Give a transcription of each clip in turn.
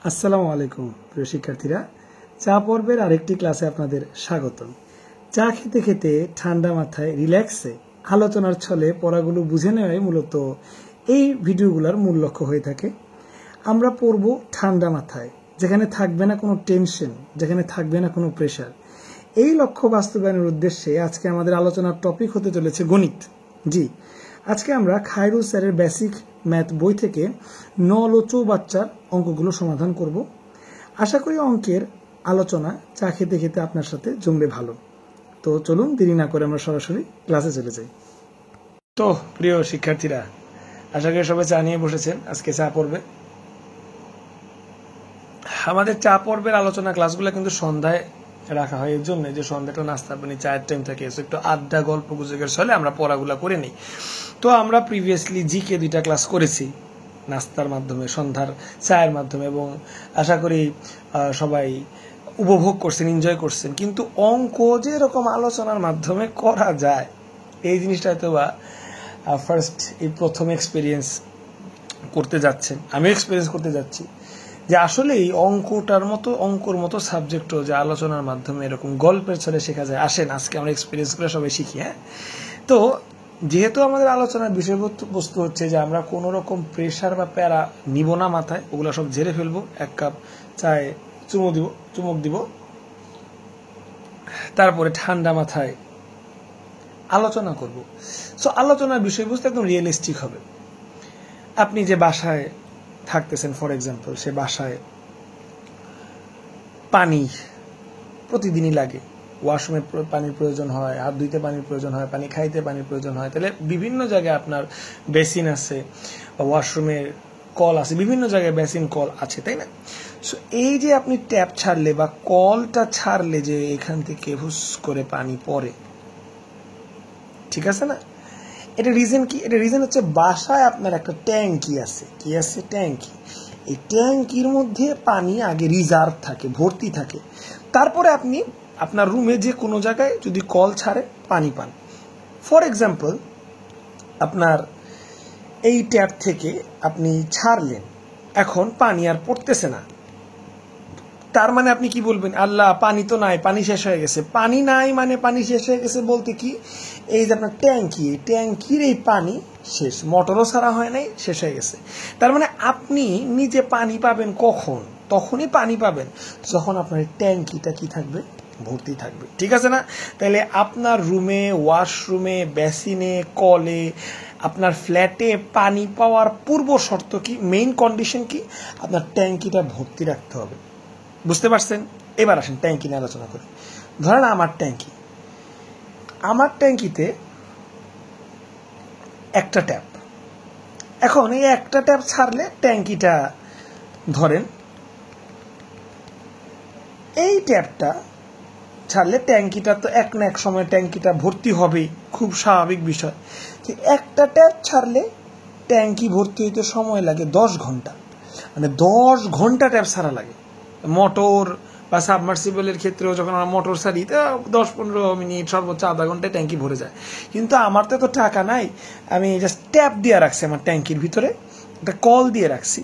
আসসালামু আলাইকুম প্রিয় শিক্ষার্থীরা, চা পর্বের আরেকটি ক্লাসে আপনাদের স্বাগতম। চা খেতে খেতে ঠান্ডা মাথায় রিল্যাক্সে আলোচনার ছলে পড়াগুলো বুঝে নেওয়াই মূলত এই ভিডিওগুলোর মূল লক্ষ্য হয়ে থাকে। আমরা পড়ব ঠান্ডা মাথায়, যেখানে থাকবে না কোনো টেনশন, যেখানে থাকবে না কোনো প্রেশার। এই লক্ষ্য বাস্তবায়নের উদ্দেশ্যে আজকে আমাদের আলোচনার টপিক হতে চলেছে গণিত। জি, আজকে আমরা খায়রুল স্যারের বেসিক ম্যাথ বই থেকে নল ও চৌবাচ্চার অঙ্কগুলো সমাধান করব। আশা করি অঙ্কের আলোচনা চা খেতে খেতে আপনার সাথে জমবে ভালো। তো চলুন দেরি না করে আমরা সরাসরি ক্লাসে চলে যাই। তো প্রিয় শিক্ষার্থীরা, আশা করি সবাই চা নিয়ে বসেছেন, আজকে চা পড়বে। আমাদের চা পর্বের আলোচনা ক্লাসগুলো কিন্তু সন্ধ্যায় রাখা হয়, এর জন্য যে সন্ধ্যাটা নাস্তা পানি চায়ের টাইম থাকে, একটু আড্ডা গল্প গুজবের ছলে আমরা পড়াগুলা করে নিই। তো আমরা প্রিভিয়াসলি জিকে 2টা ক্লাস করেছি নাস্তার মাধ্যমে, সন্ধ্যার চায়ের মাধ্যমে, এবং আশা করি সবাই উপভোগ করছেন, এনজয় করছেন। কিন্তু অঙ্ক যে এরকম আলোচনার মাধ্যমে করা যায়, এই জিনিসটা হয়তো বা ফার্স্ট এই প্রথম এক্সপিরিয়েন্স করতে যাচ্ছেন, আমিও এক্সপিরিয়েন্স করতে যাচ্ছি যে আসলে এই অঙ্কর মতো সাবজেক্টও যে আলোচনার মাধ্যমে এরকম গল্পের ছলে শেখা যায়। আসেন আজকে আমরা এক্সপিরিয়েন্স করে সবাই শিখি। হ্যাঁ, তো যেহেতু আমাদের আলোচনার বিষয়বস্তু হচ্ছে যে আমরা কোনো রকম প্রেশার বা প্যারা নিব না মাথায়, ওগুলো সব ঝেড়ে ফেলবো, 1 কাপ চায়ে চুমুক দিব, তারপরে ঠান্ডা মাথায় আলোচনা করব। সো আলোচনার বিষয়বস্তু একদম রিয়েলিস্টিক হবে। আপনি যে বাসায় থাকতেছেন, ফর এক্সাম্পল, সে বাসায় পানি প্রতিদিনই লাগে, ওয়াশরুমে পানির প্রয়োজন হয়, হাত ধুইতে পানির প্রয়োজন হয়, পানি খাইতে পানির প্রয়োজন হয়। তাহলে বিভিন্ন জায়গায় আপনার বেসিন আছে বা ওয়াশরুমের কল আছে, বিভিন্ন জায়গায় বেসিন কল আছে, তাই না? সো এই যে আপনি ট্যাপ ছাড়লে বা কলটা ছাড়লে যে এখান থেকে হুস করে পানি পড়ে, ঠিক আছে না? এটা রিজন কি? এটা রিজন হচ্ছে বাসায় আপনার একটা ট্যাঙ্কি আছে। কি আছে? ট্যাঙ্কি। এই ট্যাঙ্কির মধ্যে পানি আগে রিজার্ভ থাকে, ভর্তি থাকে। তারপরে আপনি আপনার রুমে যে কোনো জায়গায় যদি কল ছাড়ে পানি পান। ফর এক্সাম্পল, আপনার এই ট্যাপ থেকে আপনি ছাড়লেন, এখন পানি আর পড়তেছে না। তার মানে আপনি কি বলবেন? আল্লাহ, পানি তো নাই, পানি শেষ হয়ে গেছে। পানি নাই মানে পানি শেষ হয়ে গেছে বলতে কি, এই যে আপনার ট্যাঙ্কি, এই ট্যাঙ্কির এই পানি শেষ, মোটরও ছাড়া হয় নাই, শেষ হয়ে গেছে। তার মানে আপনি নিজে পানি পাবেন কখন? তখনই পানি পাবেন যখন আপনার ট্যাঙ্কিটা কি থাকবে? ভর্তি থাকবে, ঠিক আছে না? তাহলে আপনার রুমে, ওয়াশরুমে, বেসিনে, কলে, আপনার ফ্ল্যাটে পানি পাওয়ার পূর্ব শর্ত কি, মেইন কন্ডিশন কি? আপনার ট্যাঙ্কিটা ভর্তি রাখতে হবে। বুঝতে পারছেন? এবার আসেন ট্যাঙ্কি নিয়ে আলোচনা করি। ধরেন আমার ট্যাঙ্কিতে একটা ট্যাপ। এখন এই একটা ট্যাপ ছাড়লে ট্যাঙ্কিটা, ধরেন এই ট্যাপটা ছাড়লে ট্যাঙ্কিটা তো এক না এক সময় ট্যাঙ্কিটা ভর্তি হবেই, খুব স্বাভাবিক বিষয়। যে একটা ট্যাপ ছাড়লে ট্যাঙ্কি ভর্তি হইতে সময় লাগে 10 ঘন্টা, মানে 10 ঘন্টা ট্যাপ ছাড়া লাগে। মোটর বা সাবমার্সিবলের ক্ষেত্রেও যখন আমরা মোটর ছাড়ি, তো 10-15 মিনিট, সর্বোচ্চ আধা ঘন্টায় ট্যাঙ্কি ভরে যায়। কিন্তু আমার তো টাকা নাই, আমি জাস্ট ট্যাপ দিয়ে রাখছি, আমার ট্যাঙ্কির ভিতরে একটা কল দিয়ে রাখছি।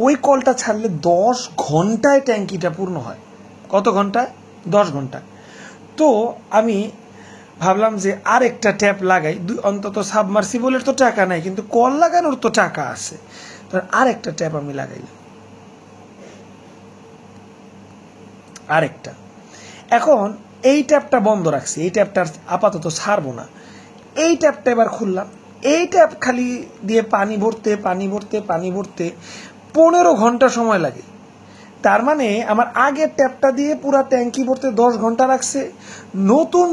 ওই কলটা ছাড়লে 10 ঘন্টায় ট্যাঙ্কিটা পূর্ণ হয়। কত ঘন্টায়? 10 ঘন্টা। তো আমি ভাবলাম যে আর একটা ট্যাপ লাগাই, অন্তত সাবমার্সিবলের তো টাকা নাই, কিন্তু কল লাগানোর তো টাকা আছে। তো আর একটা ট্যাপ আমি লাগাইলাম, আরেকটা। এখন এই ট্যাপটা বন্ধ রাখছি, এই ট্যাপটা আপাতত ছাড়বো না। এই ট্যাপটা এবার খুললাম, এই ট্যাপ খালি দিয়ে পানি ভরতে 15 ঘন্টা সময় লাগে। তার মানে আমার আগের ট্যাপটা দিয়ে পুরা ট্যাঙ্কি ভরতে 10 ঘন্টা লাগছে, নতুন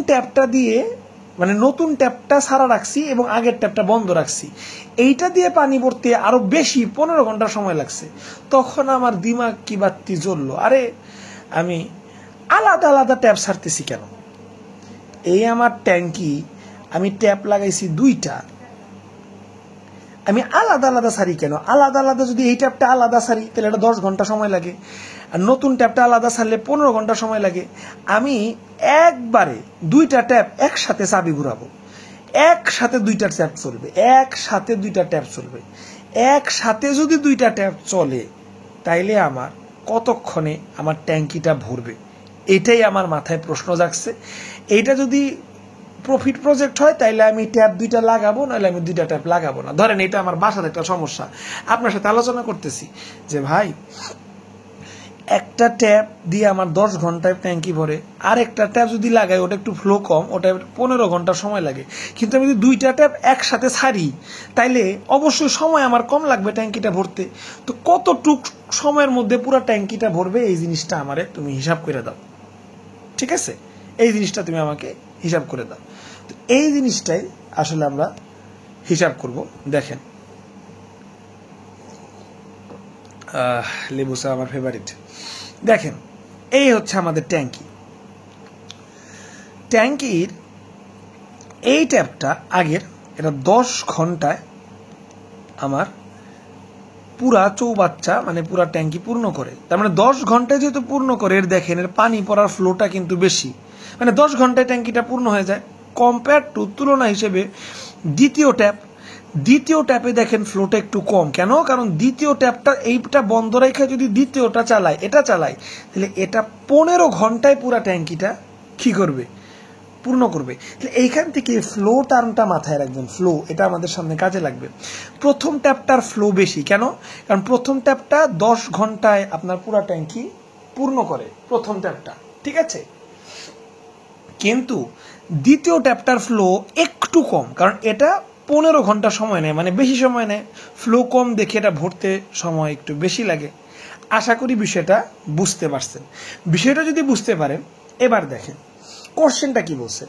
ট্যাপটা ছাড়া রাখছি এবং আগের ট্যাপটা বন্ধ রাখছি, এইটা দিয়ে পানি ভরতে আরো বেশি 15 ঘন্টা সময় লাগছে। তখন আমার দিমাগ কি বাত্তি জ্বললো, আরে আমি আলাদা আলাদা ট্যাপ ছাড়তেছি কেন? এই আমার ট্যাঙ্কি, আমি ট্যাপ লাগাইছি 2টা, আমি আলাদা আলাদা সারি কেন? আলাদা আলাদা যদি এই ট্যাপটা আলাদা সারি তাহলে এটা 10 ঘন্টা সময় লাগে, আর নতুন ট্যাপটা আলাদা সারলে 15 ঘন্টা সময় লাগে। আমি একবারে 2টা ট্যাপ একসাথে চাবি ঘুরাবো, একসাথে 2টা ট্যাপ চলবে, একসাথে যদি 2টা ট্যাপ চলে তাইলে আমার কতক্ষণে আমার ট্যাঙ্কিটা ভরবে, এটাই আমার মাথায় প্রশ্ন জাগছে। এইটা যদি প্রফিট প্রজেক্ট হয় তাইলে আমি ট্যাপ 2টা লাগাবো, নাহলে আমি 2টা ট্যাপ লাগাবো না। ধরেন এটা আমার বাসার একটা সমস্যা, আপনার সাথে আলোচনা করতেছি যে ভাই একটা ট্যাপ দিয়ে আমার 10 ঘন্টায় ট্যাঙ্কি ভরে, আর একটা ট্যাপ যদি লাগাই ওটা একটু ফ্লো কম, ওটা 15 ঘন্টা সময় লাগে। কিন্তু আমি যদি 2টা ট্যাপ একসাথে ছাড়ি তাইলে অবশ্যই সময় আমার কম লাগবে ট্যাঙ্কিটা ভরতে। তো কতটুক সময়ের মধ্যে পুরো ট্যাঙ্কিটা ভরবে এই জিনিসটা আমারে তুমি হিসাব করে দাও, ঠিক আছে? এই জিনিসটা তুমি আমাকে হিসাব করে দাও। তো এই জিনিসটাই আসলে আমরা হিসাব করব। দেখেন লেবু চা আমার ফেভারিট। দেখেন এই হচ্ছে আমাদের ট্যাঙ্কি। ট্যাঙ্কির এই ট্যাপটা আগের, এটা 10 ঘন্টায় আমার পুরা চৌবাচ্চা মানে পুরা ট্যাঙ্কি পূর্ণ করে। তার মানে 10 ঘন্টায় যেহেতু পূর্ণ করে, এর দেখেন এর পানি পড়ার ফ্লোটা কিন্তু বেশি, মানে 10 ঘন্টায় ট্যাঙ্কিটা পূর্ণ হয়ে যায়। কম্পেয়ার টু, তুলনা হিসেবে দ্বিতীয় ট্যাপে দেখেন ফ্লোটা একটু কম। কেন? কারণ দ্বিতীয় ট্যাপটা এইটা বন্ধ রেখে যদি দ্বিতীয়টা চালায়, তাহলে এটা 15 ঘন্টায় পুরা ট্যাঙ্কিটা কি করবে? পূর্ণ করবে। এইখান থেকে ফ্লো টার্মটা মাথায় রাখবেন। ফ্লো এটা আমাদের সামনে কাজে লাগবে। প্রথম ট্যাপটার ফ্লো বেশি। কেন? কারণ প্রথম ট্যাপটা 10 ঘন্টায় আপনার পুরা ট্যাঙ্কি পূর্ণ করে, প্রথম ট্যাপটা, ঠিক আছে? কিন্তু দ্বিতীয় ট্যাপটার ফ্লো একটু কম, কারণ এটা 15 ঘন্টা সময় নেয়, মানে বেশি সময় নেয়। ফ্লো কম দেখে এটা ভরতে সময় একটু বেশি লাগে। আশা করি বিষয়টা বুঝতে পারছেন। বিষয়টা যদি বুঝতে পারেন, এবার দেখেন কোশ্চেনটা কি বলছে।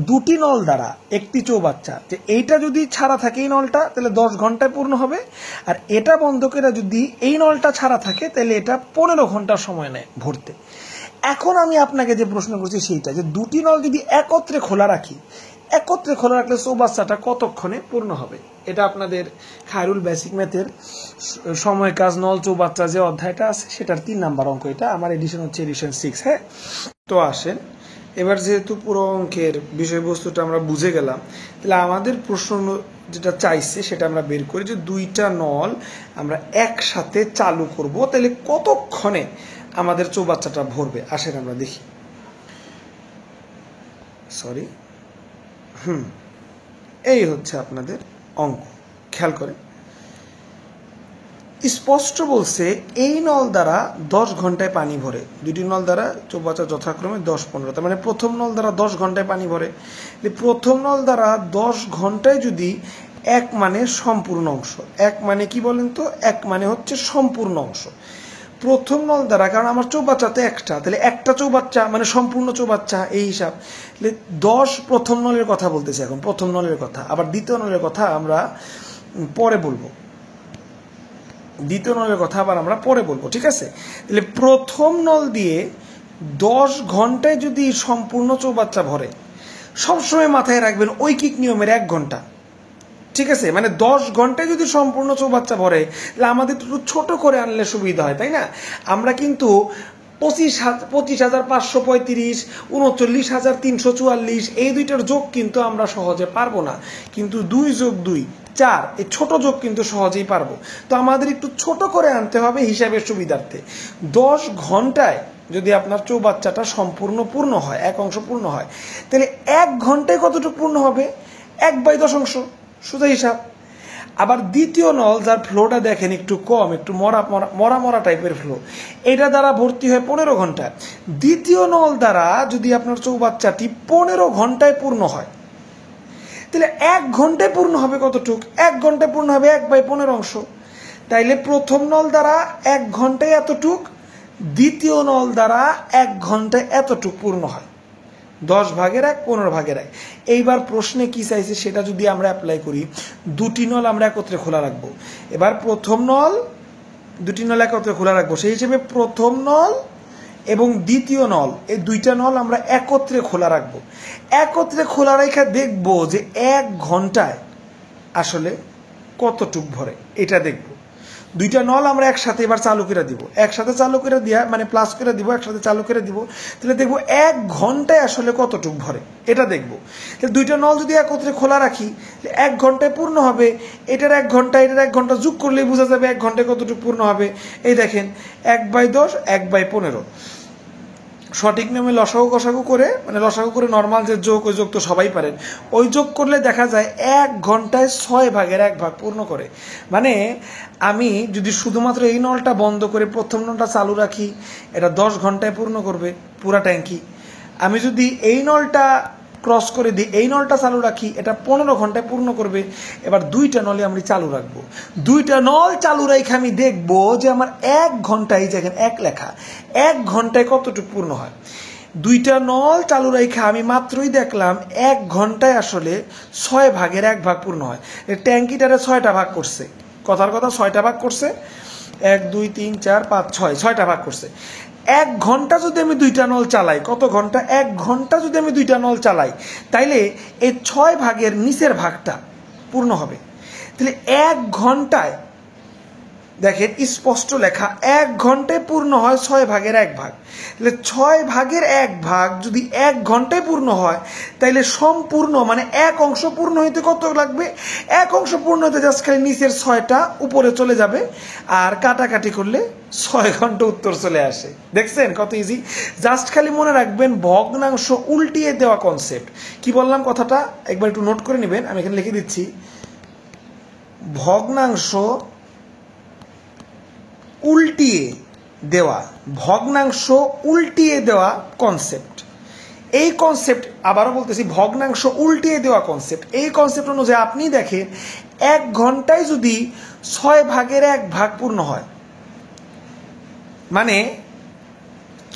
2টি নল দ্বারা একটি চৌবাচ্চা, যে এইটা যদি ছাড়া থাকে এই নলটা, তাহলে 10 ঘন্টায় পূর্ণ হবে। আর এটা বন্ধ করে যদি এই নলটা ছাড়া থাকে, তাহলে এটা 15 ঘন্টা সময় নেয় ভরতে। এখন আমি আপনাকে যে প্রশ্ন করছি সেইটা, যে 2টি নল যদি একত্রে খোলা রাখলে চৌবাচ্চাটা কতক্ষণে পূর্ণ হবে? এটা আপনাদের খায়রুল বেসিক ম্যাথের সময় কাজ নল চৌবাচ্চা যে অধ্যায়টা আছে সেটার 3 নাম্বার অঙ্ক। এটা আমার এডিশন হচ্ছে এডিশন 6। হ্যাঁ, তো আসেন এবার যেহেতু পুরো অঙ্কের বিষয়বস্তুটা আমরা বুঝে গেলাম, তাহলে আমাদের প্রশ্ন যেটা চাইছে সেটা আমরা বের করি, যে 2টা নল আমরা একসাথে চালু করব, তাহলে কতক্ষণে আমাদের চৌবাচ্চাটা ভরবে। আসেন আমরা দেখি। এই হচ্ছে আপনাদের অঙ্ক, খেয়াল করেন। স্পষ্ট বলছে এই নল দ্বারা 10 ঘন্টায় পানি ভরে। 2টি নল দ্বারা চৌবাচ্চা যথাক্রমে 10-15, তার মানে প্রথম নল দ্বারা 10 ঘন্টায় পানি ভরে। প্রথম নল দ্বারা 10 ঘন্টায় যদি 1 মানে সম্পূর্ণ অংশ, 1 মানে কি বলেন তো? 1 মানে হচ্ছে সম্পূর্ণ অংশ। প্রথম নল দ্বারা, কারণ আমার চৌবাচ্চা তো একটা, তাহলে একটা চৌবাচ্চা মানে সম্পূর্ণ চৌবাচ্চা, এই হিসাব। 10 প্রথম নলের কথা বলতেছি এখন, প্রথম নলের কথা। আবার দ্বিতীয় নলের কথা আমরা পরে বলবো, ঠিক আছে? তাহলে প্রথম নল দিয়ে 10 ঘন্টায় যদি সম্পূর্ণ চৌবাচ্চা ভরে, সবসময় মাথায় রাখবেন ঐকিক নিয়মের 1 ঘন্টা, ঠিক আছে? মানে 10 ঘন্টায় যদি সম্পূর্ণ চৌবাচ্চা ভরে, তাহলে আমাদের একটু ছোট করে আনলে সুবিধা হয়, তাই না? আমরা কিন্তু 25,535, 39,344 এই দুইটার যোগ কিন্তু আমরা সহজে পারবো না, কিন্তু 2 যোগ 2 4 এই ছোট যোগ কিন্তু সহজেই পারবো। তো আমাদের একটু ছোট করে আনতে হবে হিসাবের সুবিধার্থে। 10 ঘন্টায় যদি আপনার চৌবাচ্চাটা সম্পূর্ণ পূর্ণ হয়, 1 অংশ পূর্ণ হয়, তাহলে 1 ঘন্টায় কতটুকু পূর্ণ হবে? 1/10 অংশ, সোজা হিসাব। আবার দ্বিতীয় নল যার ফ্লোটা দেখেন একটু কম, একটু মরা টাইপের ফ্লো, এটা দ্বারা ভর্তি হয় 15 ঘন্টা। দ্বিতীয় নল দ্বারা যদি আপনার চৌবাচ্চাটি 15 ঘন্টায় পূর্ণ হয়, তাহলে 1 ঘন্টায় পূর্ণ হবে কতটুক? 1 ঘন্টায় পূর্ণ হবে 1/15 অংশ। তাইলে প্রথম নল দ্বারা 1 ঘন্টায় এতটুক, দ্বিতীয় নল দ্বারা 1 ঘন্টায় এতটুক পূর্ণ হয়। 10 ভাগের 1, 15 ভাগের 1। এইবার প্রশ্নে কি চাইছে সেটা যদি আমরা অ্যাপ্লাই করি, 2টি নল আমরা একত্রে খোলা রাখবো। এবার প্রথম নল, 2টি নল একত্রে খোলা রাখবো, সেই হিসেবে প্রথম নল এবং দ্বিতীয় নল, এই 2টা নল আমরা একত্রে খোলা রাখবো। একত্রে খোলা রেখে দেখবো যে 1 ঘন্টায় আসলে কতটুক ভরে, এটা দেখব। দুইটা নল আমরা একসাথে এবার চালু করে দিব, একসাথে চালু করে দিয়া মানে প্লাস করে দিব, একসাথে চালু করে দিব, তাহলে দেখবো 1 ঘন্টায় আসলে কতটুকু ভরে এটা দেখবো। তাহলে দুইটা নল যদি একত্রে খোলা রাখি 1 ঘন্টায় পূর্ণ হবে, এটার 1 ঘন্টা এটার 1 ঘন্টা যোগ করলেই বোঝা যাবে 1 ঘন্টায় কতটুকু পূর্ণ হবে। এই দেখেন 1/10 1/15, সঠিক নিয়মে লসাগু কষাগু করে মানে লসাগু করে নর্মাল যে যোগ, ওই যোগ তো সবাই পারেন, ওই যোগ করলে দেখা যায় 1 ঘন্টায় 6 ভাগের 1 ভাগ পূর্ণ করে। মানে আমি যদি শুধুমাত্র এই নলটা বন্ধ করে প্রথম নলটা চালু রাখি, এটা 10 ঘন্টায় পূর্ণ করবে পুরা ট্যাঙ্কি। আমি যদি এই নলটা ক্রস করে দিই, এই নলটা চালু রাখি, এটা 15 ঘন্টায় পূর্ণ করবে। এবার দুইটা নলে আমি চালু রাখবো, দুইটা নল চালু রেখে আমি দেখবো যে আমার 1 ঘন্টায়, দেখেন 1 লেখা, 1 ঘন্টায় কতটুকু পূর্ণ হয়। দুইটা নল চালু রেখে আমি মাত্রই দেখলাম 1 ঘন্টায় আসলে 6 ভাগের 1 ভাগ পূর্ণ হয়। ট্যাঙ্কিটারে 6টা ভাগ করছে, কথার কথা 6টা ভাগ করছে, 1 2 3 4 5 6, 6টা ভাগ করছে। 1 ঘন্টা যদি আমি দুইটা নল চালাই, কত ঘন্টা? 1 ঘন্টা যদি আমি দুইটা নল চালাই, তাইলে এই 6 ভাগের নিচের ভাগটা পূর্ণ হবে। তাহলে 1 ঘন্টায় দেখেন স্পষ্ট লেখা, 1 ঘন্টায় পূর্ণ হয় 6 ভাগের 1 ভাগ। তাহলে 6 ভাগের 1 ভাগ যদি 1 ঘন্টায় পূর্ণ হয়, তাইলে সম্পূর্ণ মানে 1 অংশ পূর্ণ হইতে কত লাগবে? 1 অংশ পূর্ণ হতে জাস্ট খালি নিচের 6টা উপরে চলে যাবে, আর কাটাকাটি করলে 6 ঘন্টা উত্তর চলে আসে। দেখছেন কত ইজি? জাস্ট খালি মনে রাখবেন ভগ্নাংশ উল্টিয়ে দেওয়া কনসেপ্ট। কি বললাম কথাটা একবার একটু নোট করে নেবেন, আমি এখানে লিখে দিচ্ছি। ভগ্নাংশ উল্টিয়ে দেওয়া, ভগ্নাংশ উল্টিয়ে দেওয়া কনসেপ্ট। এই কনসেপ্ট আবারও বলতেছি, ভগ্নাংশ উল্টিয়ে দেওয়া কনসেপ্ট। এই কনসেপ্ট অনুযায়ী আপনি দেখেন 1 ঘন্টায় যদি 6 ভাগের 1 ভাগ পূর্ণ হয়, মানে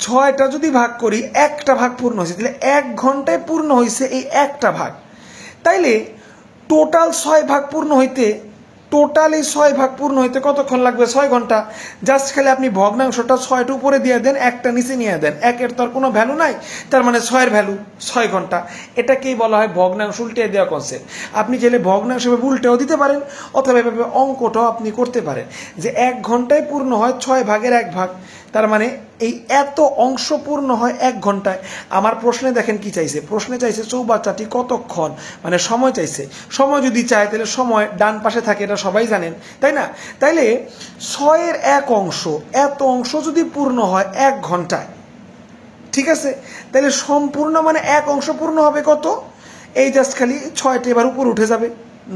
6টা যদি ভাগ করি 1টা ভাগ পূর্ণ হয়েছে, তাহলে 1 ঘন্টায় পূর্ণ হয়েছে এই 1টা ভাগ। তাইলে টোটাল 6 ভাগ পূর্ণ হইতে, টোটাল এই 6 ভাগ পূর্ণ হইতে কতক্ষণ লাগবে? 6 ঘন্টা। জাস্ট খালি আপনি ভগ্নাংশটা 6টা উপরে দিয়ে দেন, 1টা নিচে নিয়ে দেন, 1-এর তো আর কোনো ভ্যালু নাই, তার মানে 6-এর ভ্যালু 6 ঘন্টা। এটাকেই বলা হয় ভগ্নাংশ উল্টে দেওয়া কনসেপ্ট। আপনি চাইলে ভগ্নাংশ উল্টেও দিতে পারেন, অথবা এভাবে অঙ্কটাও আপনি করতে পারেন যে 1 ঘন্টায় পূর্ণ হয় 6 ভাগের 1 ভাগ, তার মানে এই এত অংশ পূর্ণ হয় 1 ঘন্টায়। আমার প্রশ্নে দেখেন কি চাইছে, প্রশ্নে চাইছে চৌবাচ্চাটি কতক্ষণ, মানে সময় চাইছে। সময় যদি চায় তাহলে সময় ডান পাশে থাকে, এটা সবাই জানেন তাই না? তাইলে 6-এর 1 অংশ, এত অংশ যদি পূর্ণ হয় 1 ঘন্টায়, ঠিক আছে, তাহলে সম্পূর্ণ মানে 1 অংশ পূর্ণ হবে কত? এই জাস্ট খালি 6টা এবার উপর উঠে যাবে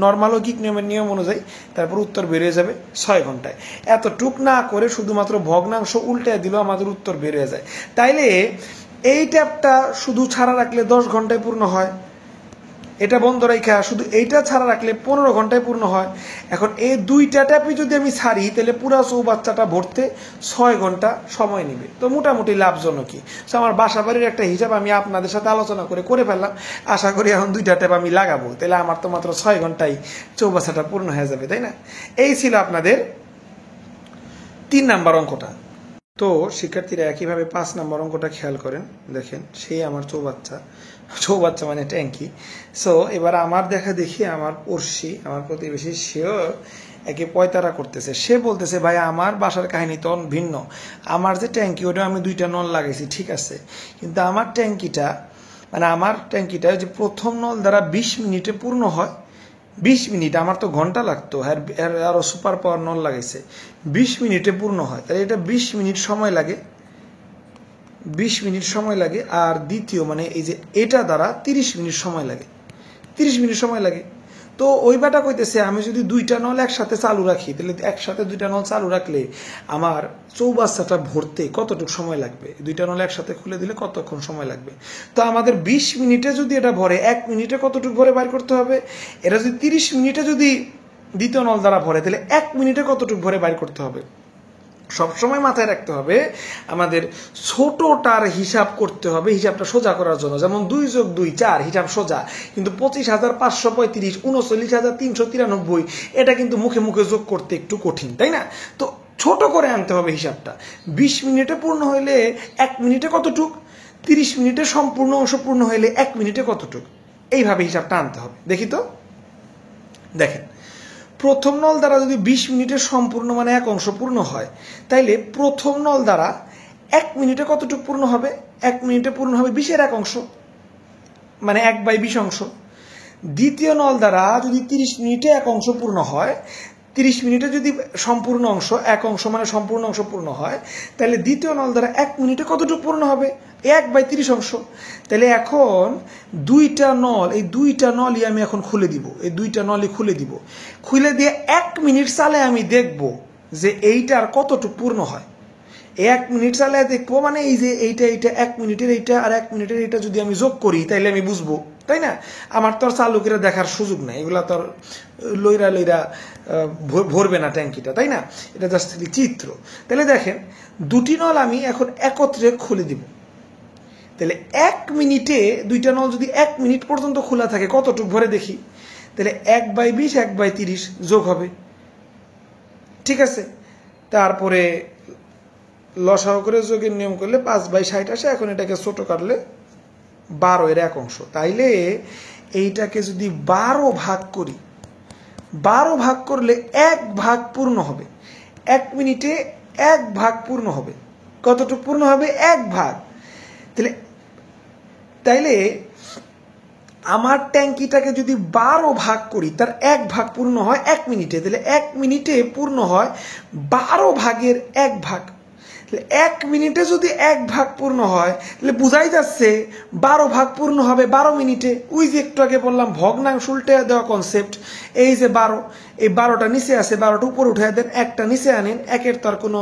নর্মাল ঐকিক নিয়মের নিয়ম অনুযায়ী, তারপর উত্তর বেরিয়ে যাবে 6 ঘন্টায়। এত টুক না করে শুধুমাত্র ভগ্নাংশ উল্টে দিলেও আমাদের উত্তর বেরিয়ে যায়। তাইলে এই ট্যাপটা শুধু ছাড়া রাখলে 10 ঘন্টায় পূর্ণ হয়, এটা বন্ধ রেখা শুধু এইটা ছাড়া রাখলে 15 ঘন্টায় পূর্ণ হয়। এখন এই দুইটা ট্যাপই যদি আমি ছাড়ি, তাহলে পুরো চৌবাচ্চাটা ভরতে 6 ঘন্টা সময় নেবে। তো মোটামুটি লাভজনকই। তো আমার বাসা বাড়ির একটা হিসাব আমি আপনাদের সাথে আলোচনা করে ফেললাম। আশা করি এখন দুইটা ট্যাপ আমি লাগাবো, তাহলে আমার তো মাত্র 6 ঘন্টায় চৌবাচ্চাটা পূর্ণ হয়ে যাবে, তাই না? এই ছিল আপনাদের 3 নাম্বার অঙ্কটা। তো শিক্ষার্থীরা একইভাবে 5 নম্বর অঙ্কটা খেয়াল করেন, দেখেন সেই আমার চৌবাচ্চা, চৌবাচ্চা মানে ট্যাঙ্কি। সো এবার আমার দেখা দেখি আমার পড়শি, আমার প্রতিবেশী, সেও একে পয়তারা করতেছে। সে বলতেছে ভাই আমার বাসার কাহিনী তো ভিন্ন, আমার যে ট্যাঙ্কি ওটা আমি 2টা নল লাগাইছি ঠিক আছে, কিন্তু আমার ট্যাঙ্কিটা যে প্রথম নল দ্বারা 20 মিনিটে পূর্ণ হয়। 20 মিনিট, আমার তো ঘন্টা লাগতো, আরো সুপার পাওয়ার নল লাগাইছে, 20 মিনিটে পূর্ণ হয়। তাহলে এটা 20 মিনিট সময় লাগে, 20 মিনিট সময় লাগে। আর দ্বিতীয় মানে এই যে এটা দ্বারা 30 মিনিট সময় লাগে, 30 মিনিট সময় লাগে। তো ওই বেটা কইতেছে আমি যদি 2টা নল একসাথে চালু রাখি, তাহলে একসাথে 2টা নল চালু রাখলে আমার চৌবাচ্চাটা ভরতে কতটুকু সময় লাগবে, 2টা নল একসাথে খুলে দিলে কতক্ষণ সময় লাগবে। তো আমাদের 20 মিনিটে যদি এটা ভরে, 1 মিনিটে কতটুকু ভরে বাইর করতে হবে। এটা যদি 30 মিনিটে যদি দ্বিতীয় নল দ্বারা ভরে, তাহলে 1 মিনিটে কতটুকু ভরে বাইর করতে হবে। সবসময় মাথায় রাখতে হবে আমাদের ছোটটার হিসাব করতে হবে, হিসাবটা সোজা করার জন্য। যেমন 2 + 2 4 হিসাব সোজা, কিন্তু 25,535 39,393 এটা কিন্তু মুখে মুখে যোগ করতে একটু কঠিন, তাই না? তো ছোট করে আনতে হবে হিসাবটা। 20 মিনিটে পূর্ণ হইলে 1 মিনিটে কতটুক, 30 মিনিটে সম্পূর্ণ অংশ পূর্ণ হইলে 1 মিনিটে কতটুক, এইভাবে হিসাবটা আনতে হবে। দেখি তো, দেখেন প্রথম নল দ্বারা যদি 20 মিনিটে সম্পূর্ণ মানে 1 অংশ পূর্ণ হয়, তাইলে প্রথম নল দ্বারা 1 মিনিটে কতটুকু পূর্ণ হবে? 1 মিনিটে পূর্ণ হবে 20-এর 1 অংশ, মানে 1/20 অংশ। দ্বিতীয় নল দ্বারা যদি 30 মিনিটে 1 অংশ পূর্ণ হয়, 30 মিনিটে যদি সম্পূর্ণ অংশ 1 অংশ মানে সম্পূর্ণ অংশ পূর্ণ হয়, তাহলে দ্বিতীয় নল দ্বারা 1 মিনিটে কতটুকু পূর্ণ হবে? 1/30 অংশ। তাহলে এখন দুইটা নল, এই দুইটা নলই আমি এখন খুলে দিব, এই দুইটা নলই খুলে দিব। খুলে দিয়ে 1 মিনিট চালে আমি দেখব যে এইটার কতটুকু পূর্ণ হয়। 1 মিনিট চালায় দেখবো, মানে এই যে এইটা 1 মিনিটের এইটা আর 1 মিনিটের এইটা যদি আমি যোগ করি তাইলে আমি বুঝবো, তাই না? আমার তো আর চালু করে দেখার সুযোগ নাই, এগুলা তো লইরা ভরবে না ট্যাঙ্কিটা, তাই না? এটা জাস্ট চিত্র। তাহলে দেখেন দুটি নল আমি এখন একত্রে খুলে দিব। তাহলে 1 মিনিটে দুইটা নল যদি 1 মিনিট পর্যন্ত খোলা থাকে, কতটুকু ভরে দেখি? তাহলে 1/20 1/30 যোগ হবে, ঠিক আছে? তারপরে লসাগু করে যোগের নিয়ম করলে 5/60 আসে। এখন এটাকে ছোট কাটলে 12-এর 1 অংশ। তাইলে এইটাকে যদি 12 ভাগ করি, 12 ভাগ করলে 1 ভাগ পূর্ণ হবে। 1 মিনিটে 1 ভাগ পূর্ণ হবে। কতটুকু পূর্ণ হবে? 1 ভাগ। তাইলে আমার ট্যাঙ্কিটাকে যদি 12 ভাগ করি, তার 1 ভাগ পূর্ণ হয় 1 মিনিটে। তাহলে 1 মিনিটে পূর্ণ হয় 12 ভাগের 1 ভাগ। 1 মিনিটে যদি 1 ভাগ পূর্ণ হয়, তাহলে বুঝাই যাচ্ছে 12 ভাগ পূর্ণ হবে 12 মিনিটে। ওই যে একটু আগে বললাম ভগ্নাংশ উল্টে দেওয়া কনসেপ্ট। এই যে 12, এই 12টা নিচে আছে, 12টা উপরে উঠে দেন, একটা নিচে আনেন, একের তার কোনো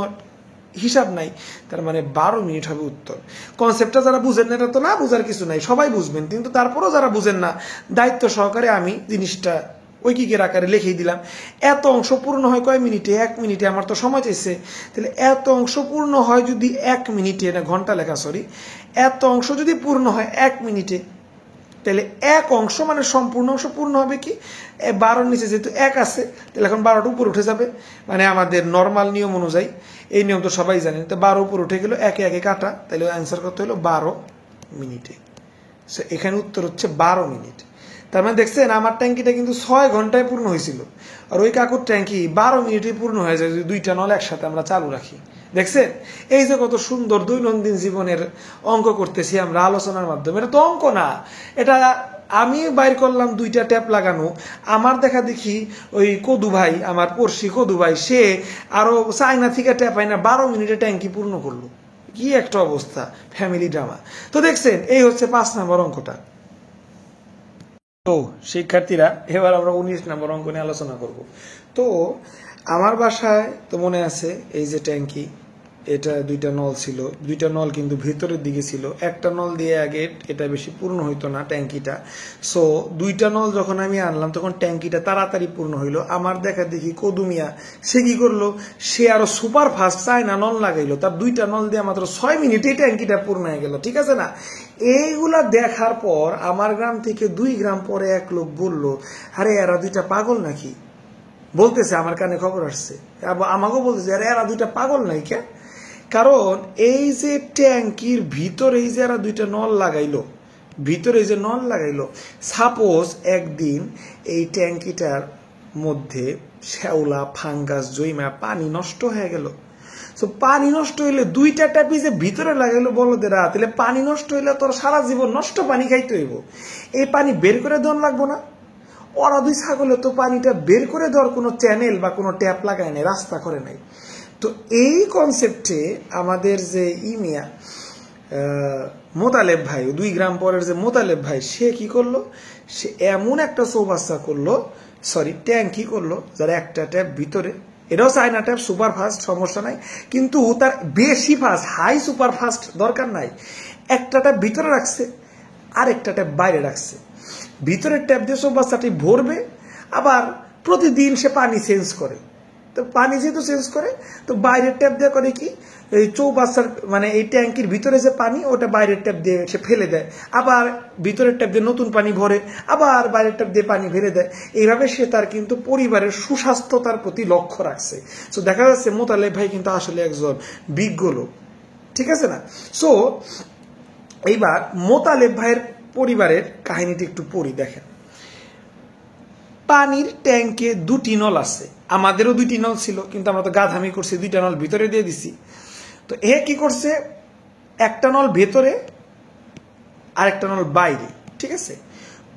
হিসাব নাই, তার মানে 12 মিনিট হবে উত্তর। কনসেপ্টটা যারা বুঝেন না, এটা তো না বুঝার কিছু নাই, সবাই বুঝবেন, কিন্তু তারপরেও যারা বুঝেন না, দায়িত্ব সহকারে আমি জিনিসটা ঐকিকের আকারে লিখেই দিলাম। এত অংশ পূর্ণ হয় কয় মিনিটে? 1 মিনিটে। আমার তো সময় চাইছে, তাহলে এত অংশ পূর্ণ হয় যদি 1 মিনিটে, না ঘন্টা লেখা সরি, এত অংশ যদি পূর্ণ হয় 1 মিনিটে, তাহলে 1 অংশ মানে সম্পূর্ণ অংশ পূর্ণ হবে কি? 12-র নিচে যেহেতু 1 আছে, তাহলে এখন 12টা উপরে উঠে যাবে, মানে আমাদের নর্মাল নিয়ম অনুযায়ী, এই নিয়ম তো সবাই জানেন। তো 12 উপরে উঠে গেল, একে একে কাটা, তাহলে অ্যান্সার কত হলো? 12 মিনিটে। সো এখানে উত্তর হচ্ছে 12 মিনিট। তার মানে দেখছেন আমার ট্যাঙ্কিটা কিন্তু 6 ঘন্টায় পূর্ণ হয়েছিল, আর ওই কাকুর ট্যাঙ্কি 12 মিনিটে পূর্ণ হয়ে যায় যদি দুইটা নল একসাথে আমরা চালু রাখি। দেখছেন এই যে কত সুন্দর দৈনন্দিন জীবনের অঙ্ক করতেছি আমরা আলোচনার মাধ্যমে। এটা তো অঙ্ক না, এটা আমি বাইর করলাম 2টা ট্যাপ লাগানো। আমার দেখা দেখি ওই কদু ভাই, আমার পড়শি কদু ভাই, সে আরো চায়না থেকে ট্যাপ আইনা 12 মিনিটে ট্যাঙ্কি পূর্ণ করলো। কি একটা অবস্থা, ফ্যামিলি ড্রামা। তো দেখছেন এই হচ্ছে 5 নম্বর অঙ্কটা। তো শিক্ষার্থীরা, এবার আমরা 19 নম্বর অঙ্ক নিয়ে আলোচনা করব। তো আমার বাসায় তো মনে আছে এই যে ট্যাঙ্কি, এটা 2টা নল ছিল, 2টা নল কিন্তু ভিতরের দিকে ছিল। একটা নল দিয়ে আগে এটা বেশি পূর্ণ হইতো না ট্যাঙ্কিটা। সো 2টা নল যখন আমি আনলাম তখন ট্যাঙ্কিটা তাড়াতাড়ি পূর্ণ হইলো। আমার দেখা দেখি কদুমিয়া সে কি করলো, সে আরো সুপার ফাস্ট চায়না নল লাগাইলো, তার 2টা নল দিয়ে মাত্র 6 মিনিটেই ট্যাঙ্কিটা পূর্ণ হয়ে গেল, ঠিক আছে না? এইগুলা দেখার পর আমার গ্রাম থেকে 2 গ্রাম পরে এক লোক বলল, আরে এরা 2টা পাগল নাকি? বলতেছে, আমার কানে খবর আসছে, আমাকেও বলতেছে, আরে এরা 2টা পাগল নাই কে? কারণ এই যে ট্যাঙ্কির ভিতরে এই যে এরা 2টা নল লাগাইলো, ভিতরে যে নল লাগাইলো, সাপোজ একদিন এই ট্যাঙ্কিটার মধ্যে শ্যাওলা ফাঙ্গাস জইমা পানি নষ্ট হয়ে গেল। সো পানি নষ্ট হইলে 2টা ট্যাপি যে ভিতরে লাগাইলো বলদেরা, তাহলে পানি নষ্ট হইলে তোর সারা জীবন নষ্ট পানি খাইতে হইব। এই পানি বের করে দেওয়ার লাগবো না? ওরা 2 ছাগলে তো পানিটা বের করে দেওয়ার কোনো চ্যানেল বা কোনো ট্যাপ লাগায় নাই, রাস্তা করে নাই। তো এই কনসেপ্টে আমাদের যে ইমিয়া মোতালেব ভাই, 2 গ্রাম পরের যে মোতালেব ভাই, সে কি করলো, সে এমন একটা চৌবাচ্চা করলো, সরি ট্যাঙ্কি করলো, যার একটা ট্যাপ ভিতরে, এটাও চায়না ট্যাপ, সুপার ফাস্ট, সমস্যা নাই, কিন্তু তার বেশি ফাস্ট, হাই সুপার ফাস্ট দরকার নাই। একটা ট্যাপ ভিতরে রাখছে, আর একটা ট্যাপ বাইরে রাখছে। ভিতরের ট্যাপ দিয়ে চৌবাচ্চাটি ভরবে, আবার প্রতিদিন সে পানি চেঞ্জ করে। তো পানি যেহেতু চেঞ্জ করে, তো বাইরের ট্যাপ দিয়ে করে কি, এই চৌবাচ্চার মানে এই ট্যাঙ্কির ভিতরে যে পানি, ওটা বাইরের ট্যাপ দিয়ে সে ফেলে দেয়, আবার ভিতরের ট্যাপ দিয়ে নতুন পানি ভরে, আবার বাইরের ট্যাপ দিয়ে পানি ফেলে দেয়। এইভাবে সে তার কিন্তু পরিবারের সুস্বাস্থ্যতার প্রতি লক্ষ্য রাখছে। সো দেখা যাচ্ছে মোতালেব ভাই কিন্তু আসলে একজন বিজ্ঞ লোক, ঠিক আছে না? সো এইবার মোতালেব ভাইয়ের পরিবারের কাহিনীটি একটু পড়ি, দেখেন। পানির ট্যাঙ্কে দুটি নল আছে, আমাদেরও দুইটি নল ছিল, কিন্তু আমরা তো গাধামি করছি, দুইটা নল ভিতরে দিয়ে দিছি। তো এ কি করছে, একটা নল ভেতরে আর একটা নল বাইরে, ঠিক আছে।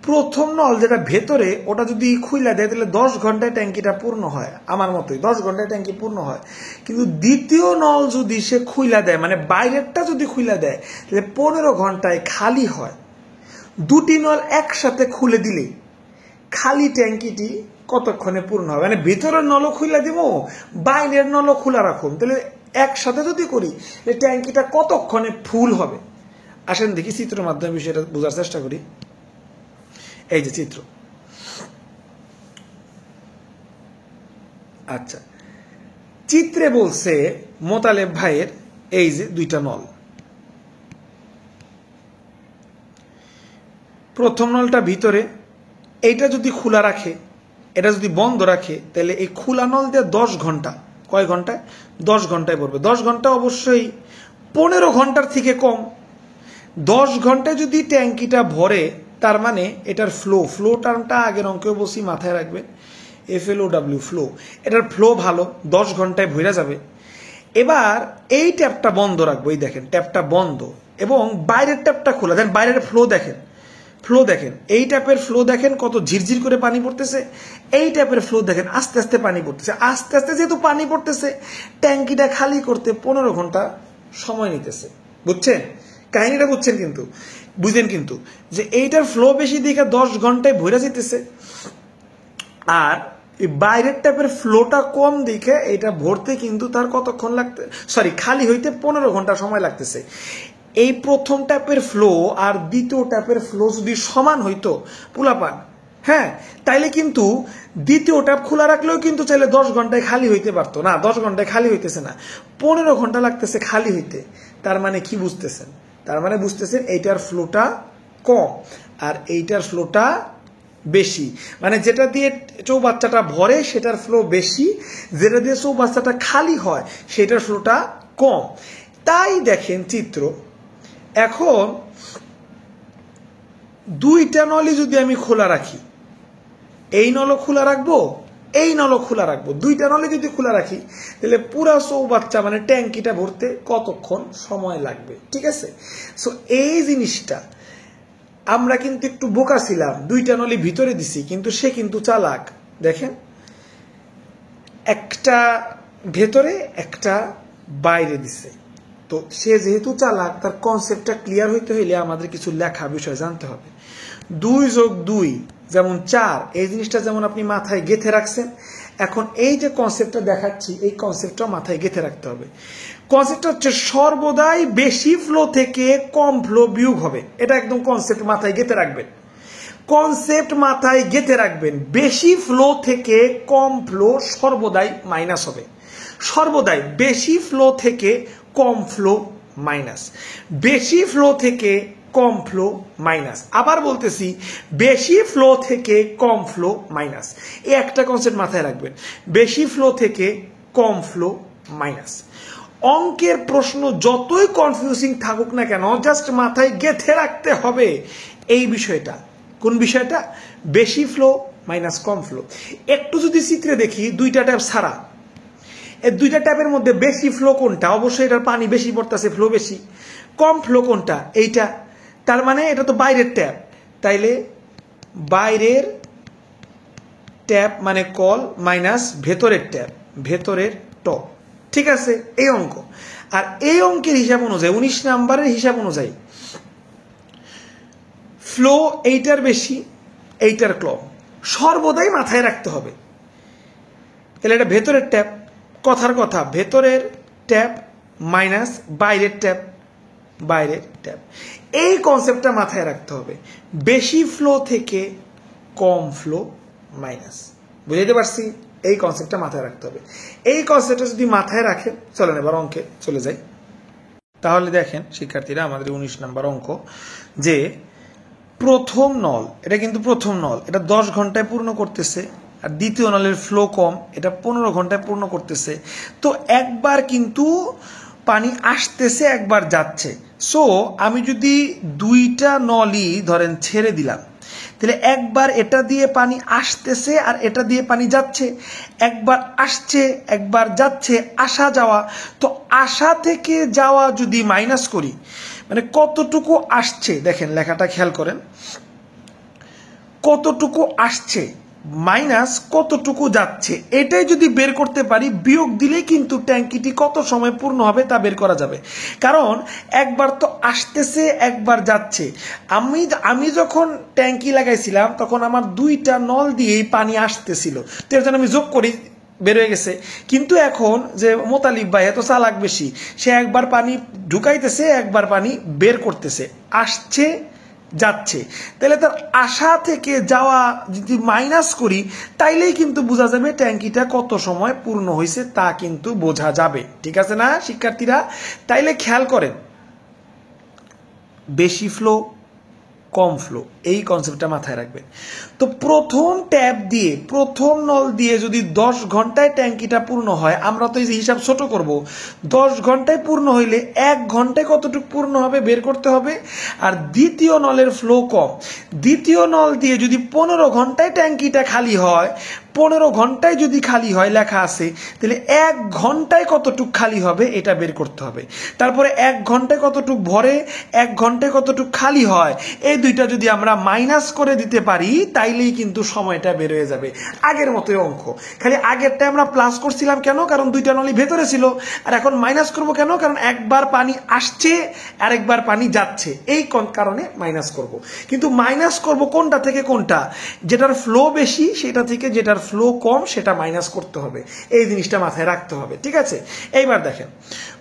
প্রথম নল যেটা ভেতরে, ওটা যদি খুইলা দেয় তাহলে 10 ঘন্টায় ট্যাঙ্কিটা পূর্ণ হয়, আমার মতোই 10 ঘন্টায় ট্যাঙ্কি পূর্ণ হয়। কিন্তু দ্বিতীয় নল যদি সে খুইলা দেয়, মানে বাইরেরটা যদি খুইলা দেয়, তাহলে 15 ঘন্টায় খালি হয়। দুটি নল একসাথে খুলে দিলে খালি ট্যাঙ্কিটি কতক্ষণে পূর্ণ হবে, মানে ভেতরের নলও খুলে দিব, বাইরের নলও খোলা রাখুন, তাহলে একসাথে যদি করি ট্যাঙ্কিটা কতক্ষণে ফুল হবে। আসেন দেখি চিত্রের মাধ্যমে বিষয়টা বোঝার চেষ্টা করি। এই যে চিত্র, আচ্ছা, চিত্রে বলছে মোতালেব ভাইয়ের এই যে দুইটা নল, প্রথম নলটা ভিতরে, এইটা যদি খোলা রাখে, এটা যদি বন্ধ রাখে, তাহলে এই খোলা নল দিয়ে 10 ঘন্টা, কয় ঘন্টায়, 10 ঘন্টায় পড়বে। 10 ঘন্টা অবশ্যই 15 ঘন্টার থেকে কম। 10 ঘন্টায় যদি ট্যাঙ্কিটা ভরে, তার মানে এটার ফ্লো টার্মটা আগের অঙ্কেও বসি, মাথায় রাখবেন, FLOW ফ্লো, এটার ফ্লো ভালো, 10 ঘন্টায় ভরে যাবে। এবার এই ট্যাপটা বন্ধ রাখবো, এই দেখেন ট্যাপটা বন্ধ, এবং বাইরের ট্যাপটা খোলা, দেন বাইরের ফ্লো দেখেন, এই ট্যাপের ফ্লো দেখেন কত ঝিরঝির করে পানি পড়তেছে, এই ট্যাপের ফ্লো দেখেন আস্তে আস্তে পানি পড়তেছে, আস্তে আস্তে যেহেতু পানি পড়তেছে, ট্যাঙ্কিটা খালি করতে 15 ঘন্টা সময় নিতেছে। বুঝছেন কাহিনীটা, বুঝছেন কিন্তু, বুঝেন কিন্তু যে এইটার ফ্লো বেশি দিকে 10 ঘন্টায় ভরে যেতেছে, আর এই বাইরের ট্যাপের ফ্লোটা কম দিকে এটা ভরতে কিন্তু তার কতক্ষণ লাগতে, সরি খালি হইতে 15 ঘন্টা সময় লাগতেছে। এই প্রথম ট্যাপের ফ্লো আর দ্বিতীয় ট্যাপের ফ্লো যদি সমান হইতো পোলাপান, হ্যাঁ, তাইলে কিন্তু দ্বিতীয় ট্যাপ খোলা রাখলেও কিন্তু চাইলে 10 ঘন্টায় খালি হইতে পারতো না, 10 ঘন্টায় খালি হইতেছে না, 15 ঘন্টা লাগতেছে খালি হইতে। তার মানে কি বুঝতেছেন, তার মানে বুঝতেছেন এইটার ফ্লোটা কম আর এইটার ফ্লোটা বেশি, মানে যেটা দিয়ে চৌবাচ্চাটা ভরে সেটার ফ্লো বেশি, যেটা দিয়ে চৌবাচ্চাটা খালি হয় সেটার ফ্লোটা কম। তাই দেখেন চিত্র, এখন দুইটা নলই যদি আমি খোলা রাখি, এই নলও খোলা রাখবো, এই নলও খোলা রাখবো, দুইটা নলে যদি খোলা রাখি, তাহলে পুরা চৌবাচ্চা মানে ট্যাঙ্কিটা ভরতে কতক্ষণ সময় লাগবে, ঠিক আছে। সো এই জিনিসটা আমরা কিন্তু একটু বোকা ছিলাম, দুইটা নলি ভিতরে দিছি, কিন্তু সে কিন্তু চালাক। দেখেন একটা ভেতরে একটা বাইরে দিছে, তো সে যেহেতু চালাক, তার কনসেপ্টটা ক্লিয়ার হইতে হইলে আমাদের কিছু লেখা বিষয় জানতে হবে। 2 যোগ 2 যেমন 4, এই জিনিসটা যেমন আপনি মাথায় গেঁথে রাখছেন, এখন এই যে কনসেপ্টটা দেখাচ্ছি, এই কনসেপ্টটা মাথায় গেঁথে রাখতে হবে। কনসেপ্টটা হচ্ছে সর্বদাই বেশি ফ্লো থেকে কম ফ্লো বিয়োগ হবে, এটা একদম কনসেপ্ট মাথায় গেঁথে রাখবেন, কনসেপ্ট মাথায় গেঁথে রাখবেন। বেশি ফ্লো থেকে কম ফ্লো সর্বদাই মাইনাস হবে, সর্বদাই বেশি ফ্লো থেকে কম ফ্লো মাইনাস, বেশি ফ্লো থেকে কম ফ্লো মাইনাস, আবার বলতেছি বেশি ফ্লো থেকে কম ফ্লো মাইনাস। এই একটা কনসেপ্ট মাথায় রাখবেন, বেশি ফ্লো থেকে কম ফ্লো মাইনাস। অঙ্কের প্রশ্ন যতই কনফিউজিং থাকুক না কেন, জাস্ট মাথায় গেঁথে রাখতে হবে এই বিষয়টা। কোন বিষয়টা? বেশি ফ্লো মাইনাস কম ফ্লো। একটু যদি চিত্রে দেখি, দুইটা ট্যাপ ছাড়া, এই দুইটা ট্যাপের মধ্যে বেশি ফ্লো কোনটা? অবশ্যই এটার পানি বেশি পড়তেছে, ফ্লো বেশি। কম ফ্লো কোনটা? এইটা। তার মানে এটা তো বাইরের ট্যাপ, তাইলে বাইরের ট্যাপ মানে কল মাইনাস ভেতরের ট্যাপ, ভেতরের টপ, ঠিক আছে, এই অঙ্ক। আর এই অঙ্কের হিসাব অনুযায়ী 19 নাম্বারের হিসাব অনুযায়ী ফ্লো এইটার বেশি, এইটার কম, সর্বদাই মাথায় রাখতে হবে। তাহলে এটা ভেতরের ট্যাপ, কথার কথা ভেতরের ট্যাপ মাইনাস বাইরের ট্যাপ, বাইরের ট্যাপ। এই কনসেপ্টটা মাথায় রাখতে হবে, বেশি ফ্লো থেকে কম ফ্লো মাইনাস। বুঝাইতে পারছি? এই কনসেপ্টটা মাথায় রাখতে হবে। এই কনসেপ্টটা যদি মাথায় রাখেন, চলেন এবার অঙ্কে চলে যাই। তাহলে দেখেন শিক্ষার্থীরা, আমাদের 19 নাম্বার অঙ্ক, যে প্রথম নল, এটা কিন্তু প্রথম নল, এটা 10 ঘন্টায় পূর্ণ করতেছে, আর দ্বিতীয় নলের ফ্লো কম, এটা 15 ঘন্টায় পূর্ণ করতেছে। তো একবার কিন্তু পানি আসতেছে, একবার যাচ্ছে। সো আমি যদি দুইটা নলই ধরেন ছেড়ে দিলাম, তাহলে একবার এটা দিয়ে পানি আসতেছে আর এটা দিয়ে পানি যাচ্ছে, একবার আসছে একবার যাচ্ছে, আসা যাওয়া। তো আসা থেকে যাওয়া যদি মাইনাস করি, মানে কতটুকু আসছে, দেখেন লেখাটা খেয়াল করেন, কতটুকু আসছে মাইনাস কতটুকু যাচ্ছে, এটাই যদি বের করতে পারি, বিয়োগ দিলেই কিন্তু ট্যাঙ্কিটি কত সময় পূর্ণ হবে তা বের করা যাবে। কারণ একবার তো আসতেছে একবার যাচ্ছে। আমি যখন ট্যাঙ্কি লাগাইছিলাম তখন আমার দুইটা নল দিয়েই পানি আসতেছিল, তো এর জন্য আমি যোগ করি, বের হয়ে গেছে। কিন্তু এখন যে মোতালিব ভাই এত চালাক বেশি, সে একবার পানি ঢুকাইতেছে একবার পানি বের করতেছে, আসছে যাচ্ছে। তাহলে তার আসা থেকে যাওয়া যদি মাইনাস করি, তাইলেই কিন্তু বোঝা যাবে ট্যাঙ্কিটা কত সময় পূর্ণ হয়েছে, তা কিন্তু বোঝা যাবে। ঠিক আছে না শিক্ষার্থীরা? তাইলে খেয়াল করেন, বেশি ফ্লো কম ফ্লো, এই কনসেপ্টটা মাথায় রাখবেন। তো প্রথম ট্যাপ দিয়ে প্রথম নল দিয়ে যদি 10 ঘন্টায় ট্যাঙ্কিটা পূর্ণ হয়, আমরা তো এই যে হিসাব ছোট করব, 10 ঘন্টায় পূর্ণ হইলে 1 ঘন্টায় কতটুকু পূর্ণ হবে বের করতে হবে। আর দ্বিতীয় নলের ফ্লো কম, দ্বিতীয় নল দিয়ে যদি 15 ঘন্টায় ট্যাঙ্কিটা খালি হয়, 15 ঘন্টায় যদি খালি হয় লেখা আছে, তাহলে 1 ঘন্টায় কতটুক খালি হবে এটা বের করতে হবে। তারপরে 1 ঘন্টায় কতটুক ভরে, 1 ঘন্টায় কতটুক খালি হয়, এই দুইটা যদি আমরা মাইনাস করে দিতে পারি, তাইলেই কিন্তু সময়টা বের হয়ে যাবে। আগের মতোই অঙ্ক, খালি আগেরটা আমরা প্লাস করছিলাম কেন? কারণ দুইটা নলি ভেতরে ছিল। আর এখন মাইনাস করব কেন? কারণ একবার পানি আসছে আর একবার পানি যাচ্ছে, এই কারণে মাইনাস করব। কিন্তু মাইনাস করব কোনটা থেকে কোনটা? যেটার ফ্লো বেশি সেটা থেকে যেটার ফ্লো কম সেটা মাইনাস করতে হবে, এই জিনিসটা মাথায় রাখতে হবে। ঠিক আছে? এইবার দেখেন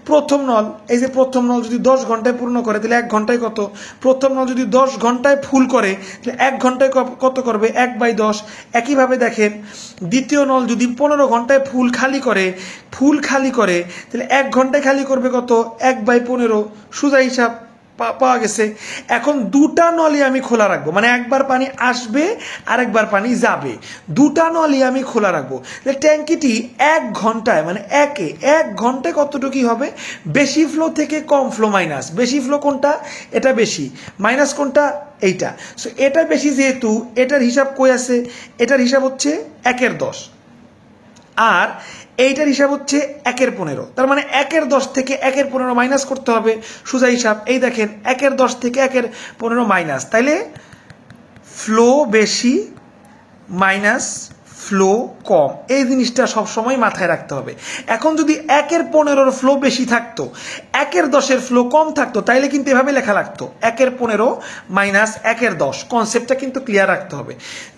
প্রথম নল, এই যে প্রথম নল যদি 10 ঘন্টায় পূর্ণ করে, তাহলে 1 ঘন্টায় কত? প্রথম নল যদি 10 ঘন্টায় ফুল করে, তাহলে 1 ঘন্টায় কত করবে? 1/10। একইভাবে দেখেন দ্বিতীয় নল যদি 15 ঘন্টায় ফুল খালি করে, তাহলে 1 ঘন্টায় খালি করবে কত? 1/15। সোজা হিসাব পাওয়া গেছে। এখন দুটা নলই আমি খোলা রাখবো, মানে একবার পানি আসবে আর একবার পানি যাবে, দুটা নলই আমি খোলা রাখবো। ট্যাঙ্কিটি 1 ঘন্টায়, মানে 1 ঘন্টায় কতটুকু হবে? বেশি ফ্লো থেকে কম ফ্লো মাইনাস। বেশি ফ্লো কোনটা? এটা বেশি। মাইনাস কোনটা? এইটা। সো এটা বেশি যেহেতু, এটার হিসাব কই আছে? এটার হিসাব হচ্ছে 1/10, আর এইটার হিসাব হচ্ছে 1/15। তার মানে 1/10 থেকে 1/15 মাইনাস করতে হবে, সোজা হিসাব। এই দেখেন 1/10 থেকে 1/15 মাইনাস, তাইলে ফ্লো বেশি মাইনাস ফ্লো কম, এই জিনিসটা সবসময় মাথায় রাখতে হবে। এখন যদি 1/15 ফ্লো বেশি থাকতো, 1/10 ফ্লো কম থাকতো, তাইলে কিন্তু এভাবে লেখা লাগতো 1/15 মাইনাস 1/10। কনসেপ্টটা কিন্তু ক্লিয়ার রাখতে হবে।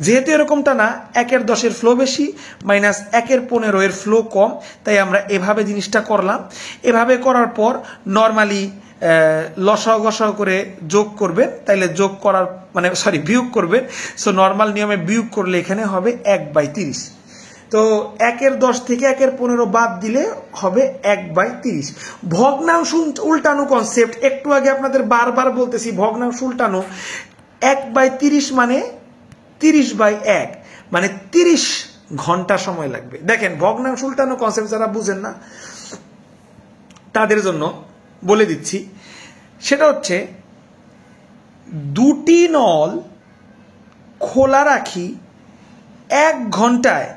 যেহেতু এরকমটা না, 1/10 ফ্লো বেশি মাইনাস 1/15 ফ্লো কম, তাই আমরা এভাবে জিনিসটা করলাম। এভাবে করার পর নর্মালি লসাও গসাও করে যোগ করবেন, তাইলে যোগ করার মানে বিয়োগ করবেন। সো নর্মাল নিয়মে বিয়োগ করলে এখানে হবে 1/30। তো 1/10 থেকে 1/15 বাদ দিলে হবে 1/30। ভগ্নাংশ উল্টানো কনসেপ্ট, একটু আগে আপনাদের বারবার বলতেছি, ভগ্নাংশ উল্টানো। 1/30 মানে 30/1, মানে 30 ঘন্টা সময় লাগবে। দেখেন ভগ্নাংশ উল্টানো কনসেপ্ট যারা বুঝেন না তাদের জন্য বলে দিচ্ছি, সেটা হচ্ছে দুটি নল খোলা রাখি 1 ঘন্টায়,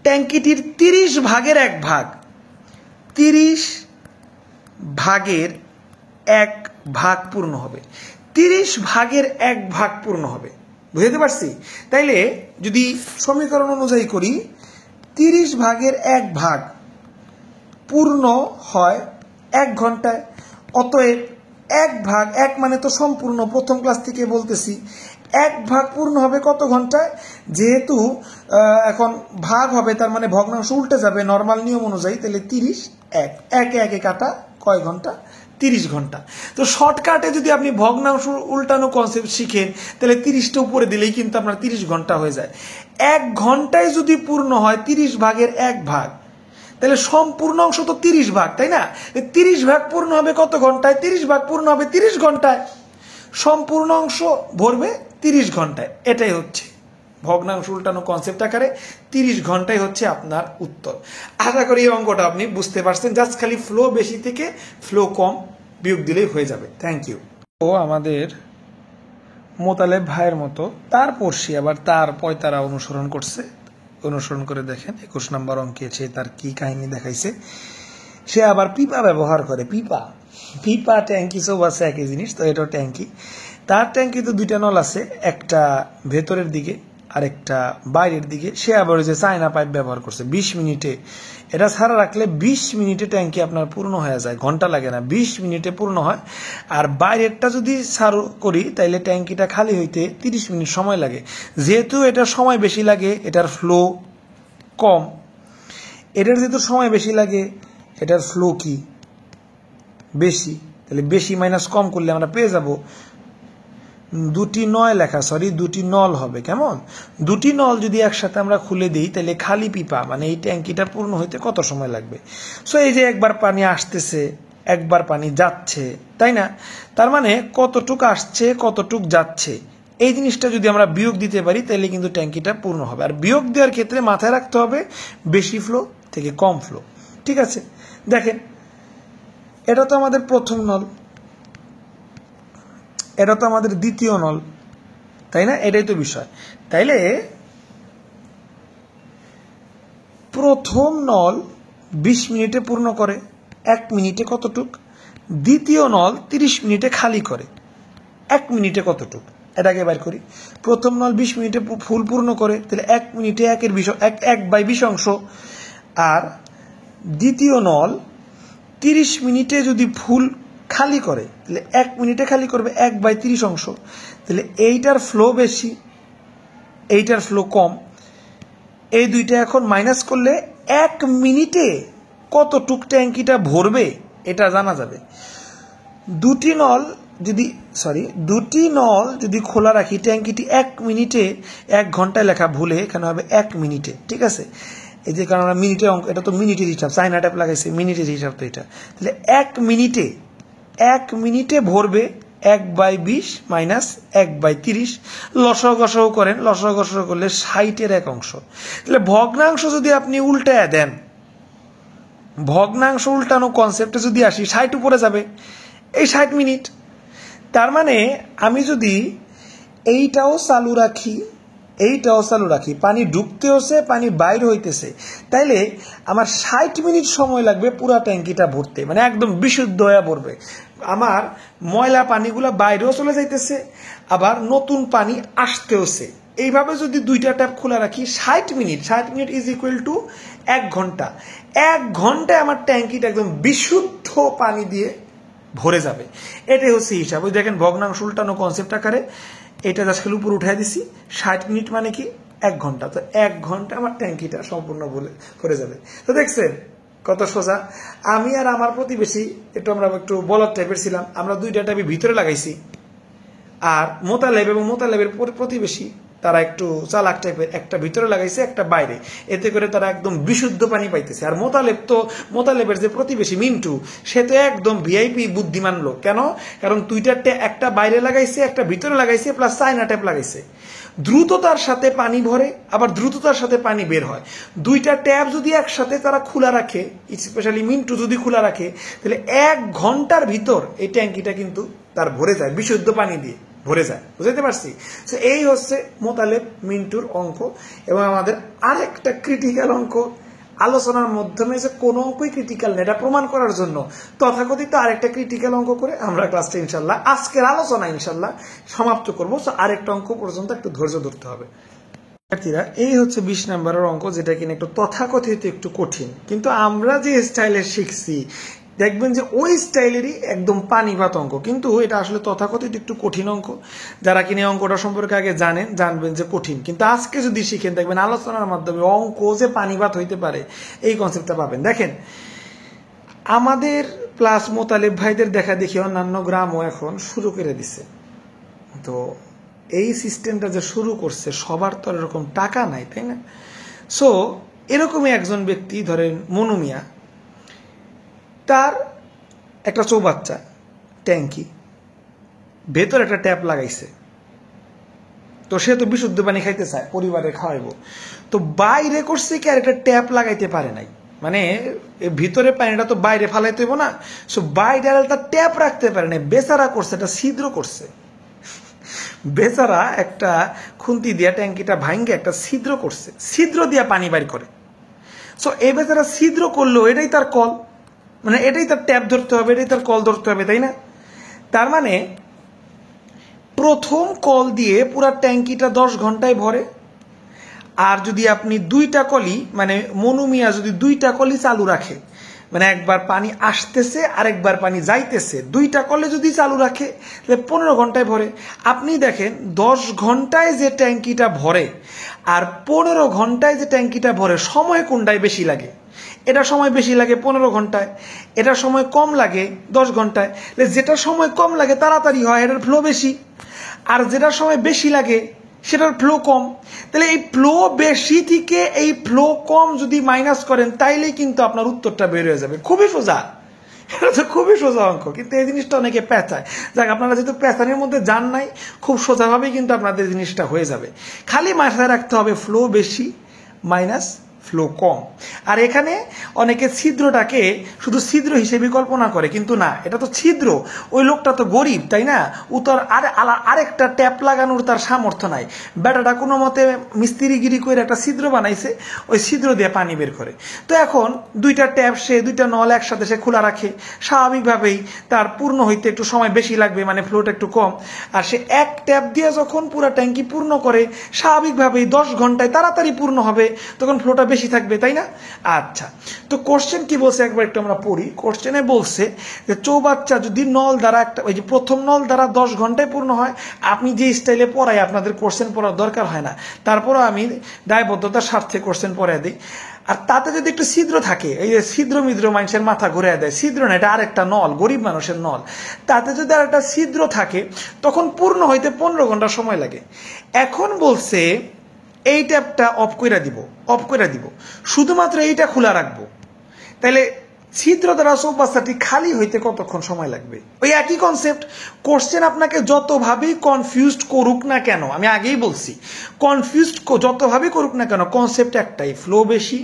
ট্যাঙ্কিটির 30 ভাগের 1 ভাগ, 30 ভাগের 1 ভাগ পূর্ণ হবে, 30 ভাগের 1 ভাগ পূর্ণ হবে। বুঝতে পারছি? তাইলে যদি সমীকরণ অনুযায়ী করি, 30 ভাগের 1 ভাগ পূর্ণ হয় 1 ঘন্টায়। অতএব 1 ভাগ 1 মানে তো সম্পূর্ণ, প্রথম ক্লাস থেকে বলতেছি। 1 ভাগ পূর্ণ হবে কত ঘন্টায়? যেহেতু এখন ভাগ হবে, তার মানে ভগ্নাংশ উল্টে যাবে নর্মাল নিয়ম অনুযায়ী, তাহলে 30 1 কাটা কয় ঘন্টা? 30 ঘন্টা। তো শর্টকাটে যদি আপনি ভগ্নাংশ উল্টানো কনসেপ্ট শিখেন, তাহলে 30টা উপরে দিলেই কিন্তু আপনার 30 ঘন্টা হয়ে যায়। 1 ঘন্টায় যদি পূর্ণ হয় 30 ভাগের 1 ভাগ, তাহলে সম্পূর্ণ অংশ তো 30 ভাগ, তাই না? 30 ভাগ পূর্ণ হবে কত ঘন্টায়? 30 ভাগ পূর্ণ হবে 30 ঘন্টায়। সম্পূর্ণ অংশ ভরবে 30 ঘন্টায়। এটাই হচ্ছে ভগ্নাংশ উল্টানো কনসেপ্ট আকারে 30 ঘন্টায় হচ্ছে আপনার উত্তর। আশা করি এই অঙ্কটা আপনি বুঝতে পারছেন। জাস্ট খালি ফ্লো বেশি থেকে ফ্লো কম বিয়োগ দিলেই হয়ে যাবে। Thank you. ও আমাদের মোতালেব ভাইয়ের মতো তার পড়শি আবার তার পয়তারা অনুসরণ করছে। অনুসরণ করে দেখেন 21 নম্বর অঙ্কে সে তার কি কাহিনী দেখাইছে। সে আবার পিপা ব্যবহার করে। পিপা ট্যাঙ্কি সব আছে একই জিনিস, তো এটাও ট্যাঙ্কি। তার ট্যাঙ্কিতে দুইটা নল আছে, একটা ভেতরের দিকে আর একটা বাইরের দিকে। সে আবার যে চায়না পাইপ ব্যবহার করছে 20 মিনিটে। এটা ছাড়া রাখলে 20 মিনিটে ট্যাঙ্কি আপনার পূর্ণ হয়ে যায়, ঘন্টা লাগে না, 20 মিনিটে পূর্ণ হয়। আর বাইরেরটা যদি চালু করি তাইলে ট্যাঙ্কিটা খালি হইতে 30 মিনিট সময় লাগে। যেহেতু এটার সময় বেশি লাগে, এটার ফ্লো কম। এটার যেহেতু সময় বেশি লাগে, এটার ফ্লো কি বেশি, তাহলে বেশি মাইনাস কম করলে আমরা পেয়ে যাব দুটি নল হবে। কেমন? দুটি নল যদি একসাথে আমরা খুলে দিই তাহলে খালি পিপা মানে এই ট্যাঙ্কিটা পূর্ণ হইতে কত সময় লাগবে। সো এই যে একবার পানি আসতেছে, একবার পানি যাচ্ছে, তাই না? তার মানে কতটুক আসছে কতটুক যাচ্ছে, এই জিনিসটা যদি আমরা বিয়োগ দিতে পারি তাহলে কিন্তু ট্যাঙ্কিটা পূর্ণ হবে। আর বিয়োগ দেওয়ার ক্ষেত্রে মাথায় রাখতে হবে বেশি ফ্লো থেকে কম ফ্লো। ঠিক আছে, দেখেন এটা তো আমাদের প্রথম নল, এটা তো আমাদের দ্বিতীয় নল, তাই না? এটাই তো বিষয়। তাইলে প্রথম নল 20 মিনিটে পূর্ণ করে, 1 মিনিটে কতটুক? দ্বিতীয় নল 30 মিনিটে খালি করে, 1 মিনিটে কতটুক? এটাকে বের করি। প্রথম নল 20 মিনিটে ফুল পূর্ণ করে, তাহলে 1 মিনিটে 1/20 অংশ। আর দ্বিতীয় নল 30 মিনিটে যদি ফুল খালি করে তাহলে 1 মিনিটে খালি করবে 1/30 অংশ। তাহলে এইটার ফ্লো বেশি, এইটার ফ্লো কম। এই দুইটা এখন মাইনাস করলে 1 মিনিটে কতটুক ট্যাঙ্কিটা ভরবে এটা জানা যাবে। দুটি নল যদি খোলা রাখি ট্যাঙ্কিটি 1 মিনিটে, 1 ঘন্টায় লেখা ভুলে এখানে হবে 1 মিনিটে। ঠিক আছে, এই যে কারণ আমরা মিনিটের অঙ্ক, এটা তো মিনিটের হিসাব, চাইনা ট্যাপ লাগাইছে মিনিটের হিসাব তো এটা। তাহলে 1 মিনিটে ভরবে 1/20 মাইনাস 1/30। লসাগু করেন, লসাগু করলে 60-এর 1 অংশ। তাহলে ভগ্নাংশ যদি আপনি উল্টায় দেন, ভগ্নাংশ উল্টানো কনসেপ্টে যদি আসি, 60 উপরে যাবে, এই 60 মিনিট। তার মানে আমি যদি এইটাও চালু রাখি, পানি ঢুকতেছে পানি বাইরে হইতেছে, তাইলে আমার 60 মিনিট সময় লাগবে পুরা ট্যাঙ্কিটা ভরতে, মানে একদম বিশুদ্ধ হয়ে পড়বে। আমার ময়লা পানিগুলা বাইরেও চলে যাইতেছে, আবার নতুন পানি আসতেওছে। এইভাবে যদি দুইটা ট্যাপ খোলা রাখি 60 মিনিট ইজ ইকুয়াল টু 1 ঘন্টা। 1 ঘন্টায় আমার ট্যাঙ্কিটা একদম বিশুদ্ধ পানি দিয়ে ভরে যাবে। এটাই হচ্ছে হিসাব। ওই দেখেন ভগ্নাংশ উল্টানো কনসেপ্ট আকারে এটা জাস্ট খালি উপর উঠাই দিছি। 60 মিনিট মানে কি 1 ঘন্টা, তো 1 ঘন্টা আমার ট্যাঙ্কিটা সম্পূর্ণ ভরে যাবে। তো দেখছেন কত সোজা। আমি আর আমার প্রতিবেশী আমরা একটু বলদ টাইপের ছিলাম, আমরা দুইটা ট্যাপই ভিতরে লাগাইছি। আর মোতালেবের প্রতিবেশী তারা একটু চালাক টাইপের, একটা ভিতরে লাগাইছে একটা বাইরে, এতে করে তারা একদম বিশুদ্ধ পানি পাইতেছে। আর মোতালেবের যে প্রতিবেশী মিন্টু, সে তো একদম ভিআইপি বুদ্ধিমান লোক। কেন? কারণ একটা বাইরে লাগাইছে, একটা ভিতরে লাগাইছে, প্লাস চায়না ট্যাপ লাগাইছে। দ্রুততার সাথে পানি ভরে, আবার দ্রুততার সাথে পানি বের হয়। দুইটা ট্যাপ যদি একসাথে তারা খোলা রাখে, স্পেশালি মিন্টু যদি খোলা রাখে, তাহলে 1 ঘন্টার ভিতর এই ট্যাঙ্কিটা কিন্তু তার ভরে যায়, বিশুদ্ধ পানি দিয়ে ভরে যায়। বুঝতে পারছি? তো এই হচ্ছে মোতালেব মিন্টুর অঙ্ক। এবং আমাদের আরেকটা ক্রিটিক্যাল অঙ্ক আলোচনার মাধ্যমে, যে কোনো অঙ্কই ক্রিটিক্যাল না এটা প্রমাণ করার জন্য তথাকথিত আরেকটা ক্রিটিক্যাল অঙ্ক করে আমরা ক্লাসটা ইনশাল্লাহ, আজকের আলোচনা ইনশাল্লাহ সমাপ্ত করবো। তো আরেকটা অঙ্ক পর্যন্ত একটু ধৈর্য ধরতে হবে। এই হচ্ছে 20 নম্বরের অঙ্ক, যেটা কিনা একটু তথাকথিত একটু কঠিন, কিন্তু আমরা যে স্টাইলে শিখছি দেখবেন যে ওই স্টাইলেরই একদম পানিপাত অঙ্ক, কিন্তু এটা আসলে তথাকথিত একটু কঠিন অঙ্ক। যারা কিনে অঙ্কটা সম্পর্কে আগে জানবেন যে কঠিন, কিন্তু আজকে যদি শিখেন দেখবেন আলোচনার মাধ্যমে অঙ্ক যে পানিপাত হইতে পারে এই কনসেপ্টটা পাবেন। দেখেন আমাদের প্লাস মোতালেব ভাইদের দেখা দেখি অন্যান্য গ্রামও এখন শুরু করে দিছে। তো এই সিস্টেমটা যে শুরু করছে, সবার তো এরকম টাকা নাই, তাই না? সো এরকমই একজন ব্যক্তি, ধরেন মনু মিয়া, তার একটা চৌবাচ্চা ট্যাঙ্কি, ভেতর একটা ট্যাপ লাগাইছে। তো সে তো বিশুদ্ধ পানি খাইতে চায়, পরিবারে খাওয়াইবো। তো বাইরে করছে কি আর একটা ট্যাপ লাগাইতে পারে নাই, মানে ভিতরে পানিটা তো বাইরে ফালাইতে হইব না। সো বাইরে একটা ট্যাপ রাখতে পারে নাই, বেচারা করছে একটা ছিদ্র করছে। বেচারা একটা খুন্তি দিয়া ট্যাঙ্কিটা ভাঙ্গে একটা ছিদ্র করছে, ছিদ্র দিয়া পানি বাইর করে। সো এই বেচারা ছিদ্র করলো, এটাই তার কল, মানে এটাই তার ট্যাপ ধরতে হবে, এটাই তার কল ধরতে হবে, তাই না? তার মানে প্রথম কল দিয়ে পুরা ট্যাঙ্কিটা 10 ঘন্টায় ভরে। আর যদি আপনি দুইটা কলই, মানে মনুমিয়া যদি দুইটা কলই চালু রাখে, মানে একবার পানি আসতেছে আরেকবার পানি যাইতেছে, দুইটা কলে যদি চালু রাখে তাহলে 15 ঘন্টায় ভরে। আপনি দেখেন 10 ঘন্টায় যে ট্যাঙ্কিটা ভরে আর 15 ঘন্টায় যে ট্যাঙ্কিটা ভরে, সময় কোনটায় বেশি লাগে? এটা সময় বেশি লাগে 15 ঘন্টায়, এটা সময় কম লাগে 10 ঘন্টায়। যেটা সময় কম লাগে তাড়াতাড়ি হয়, এটার ফ্লো বেশি। আর যেটা সময় বেশি লাগে সেটার ফ্লো কম। তাহলে এই ফ্লো বেশি থেকে এই ফ্লো কম যদি মাইনাস করেন তাইলেই কিন্তু আপনার উত্তরটা বের হয়ে যাবে। খুবই সোজা, এটা তো খুবই সোজা অঙ্ক, কিন্তু এই জিনিসটা অনেকে পেঁচায়। যাক, আপনারা যেহেতু পেঁচানোর মধ্যে যান নাই, খুব সোজাভাবেই কিন্তু আপনাদের জিনিসটা হয়ে যাবে। খালি মাথায় রাখতে হবে ফ্লো বেশি মাইনাস ফ্লো কম। আর এখানে অনেকে ছিদ্রটাকে শুধু ছিদ্র হিসেবে কল্পনা করে, কিন্তু না, এটা তো ছিদ্র। ওই লোকটা তো গরিব, তাই না? উত্তর আরেকটা ট্যাপ লাগানোর তার সামর্থ্য নাই। বেটাটা কোনো মতে মিস্ত্রিগিরি করে একটা ছিদ্র বানাইছে, ওই ছিদ্র দিয়ে পানি বের করে। তো এখন দুইটা ট্যাপ, সে দুইটা নল একসাথে সে খোলা রাখে, স্বাভাবিকভাবেই তার পূর্ণ হইতে একটু সময় বেশি লাগবে, মানে ফ্লোটা একটু কম। আর সে এক ট্যাপ দিয়ে যখন পুরো ট্যাঙ্কি পূর্ণ করে, স্বাভাবিকভাবেই 10 ঘন্টায় তাড়াতাড়ি পূর্ণ হবে, তখন ফ্লোটা বেশি থাকবে, তাই না? আচ্ছা, তো কোশ্চেন কি বলছে একবার একটু আমরা পড়ি। কোশ্চেনে বলছে যে চৌবাচ্চা যদি নল দ্বারা একটা, ওই যে প্রথম নল দ্বারা 10 ঘন্টায় পূর্ণ হয়। আপনি যে স্টাইলে পড়াই, আপনাদের কোশ্চেন পড়ার দরকার হয় না, তারপরও আমি দায়বদ্ধতার স্বার্থে কোশ্চেন পড়াই দিই। আর তাতে যদি একটু ছিদ্র থাকে, এই যে ছিদ্র মিদ্র মানুষের মাথা ঘুরে দেয়, ছিদ্র না, এটা আরেকটা নল, গরিব মানুষের নল। তাতে যদি আর একটা ছিদ্র থাকে, তখন পূর্ণ হইতে 15 ঘন্টা সময় লাগে। এখন বলছে এই ট্যাপটা অফ করে দিব, শুধুমাত্র এইটা খোলা রাখবো। তাহলে ছিদ্র দ্বারা চৌবাচ্চাটি খালি হইতে কতক্ষণ সময় লাগবে? ওই একই কনসেপ্ট। কোশ্চেন আপনাকে যতভাবেই কনফিউজড করুক না কেন, আমি আগেই বলছি, কনফিউজড যতভাবেই করুক না কেন, কনসেপ্ট একটাই, ফ্লো বেশি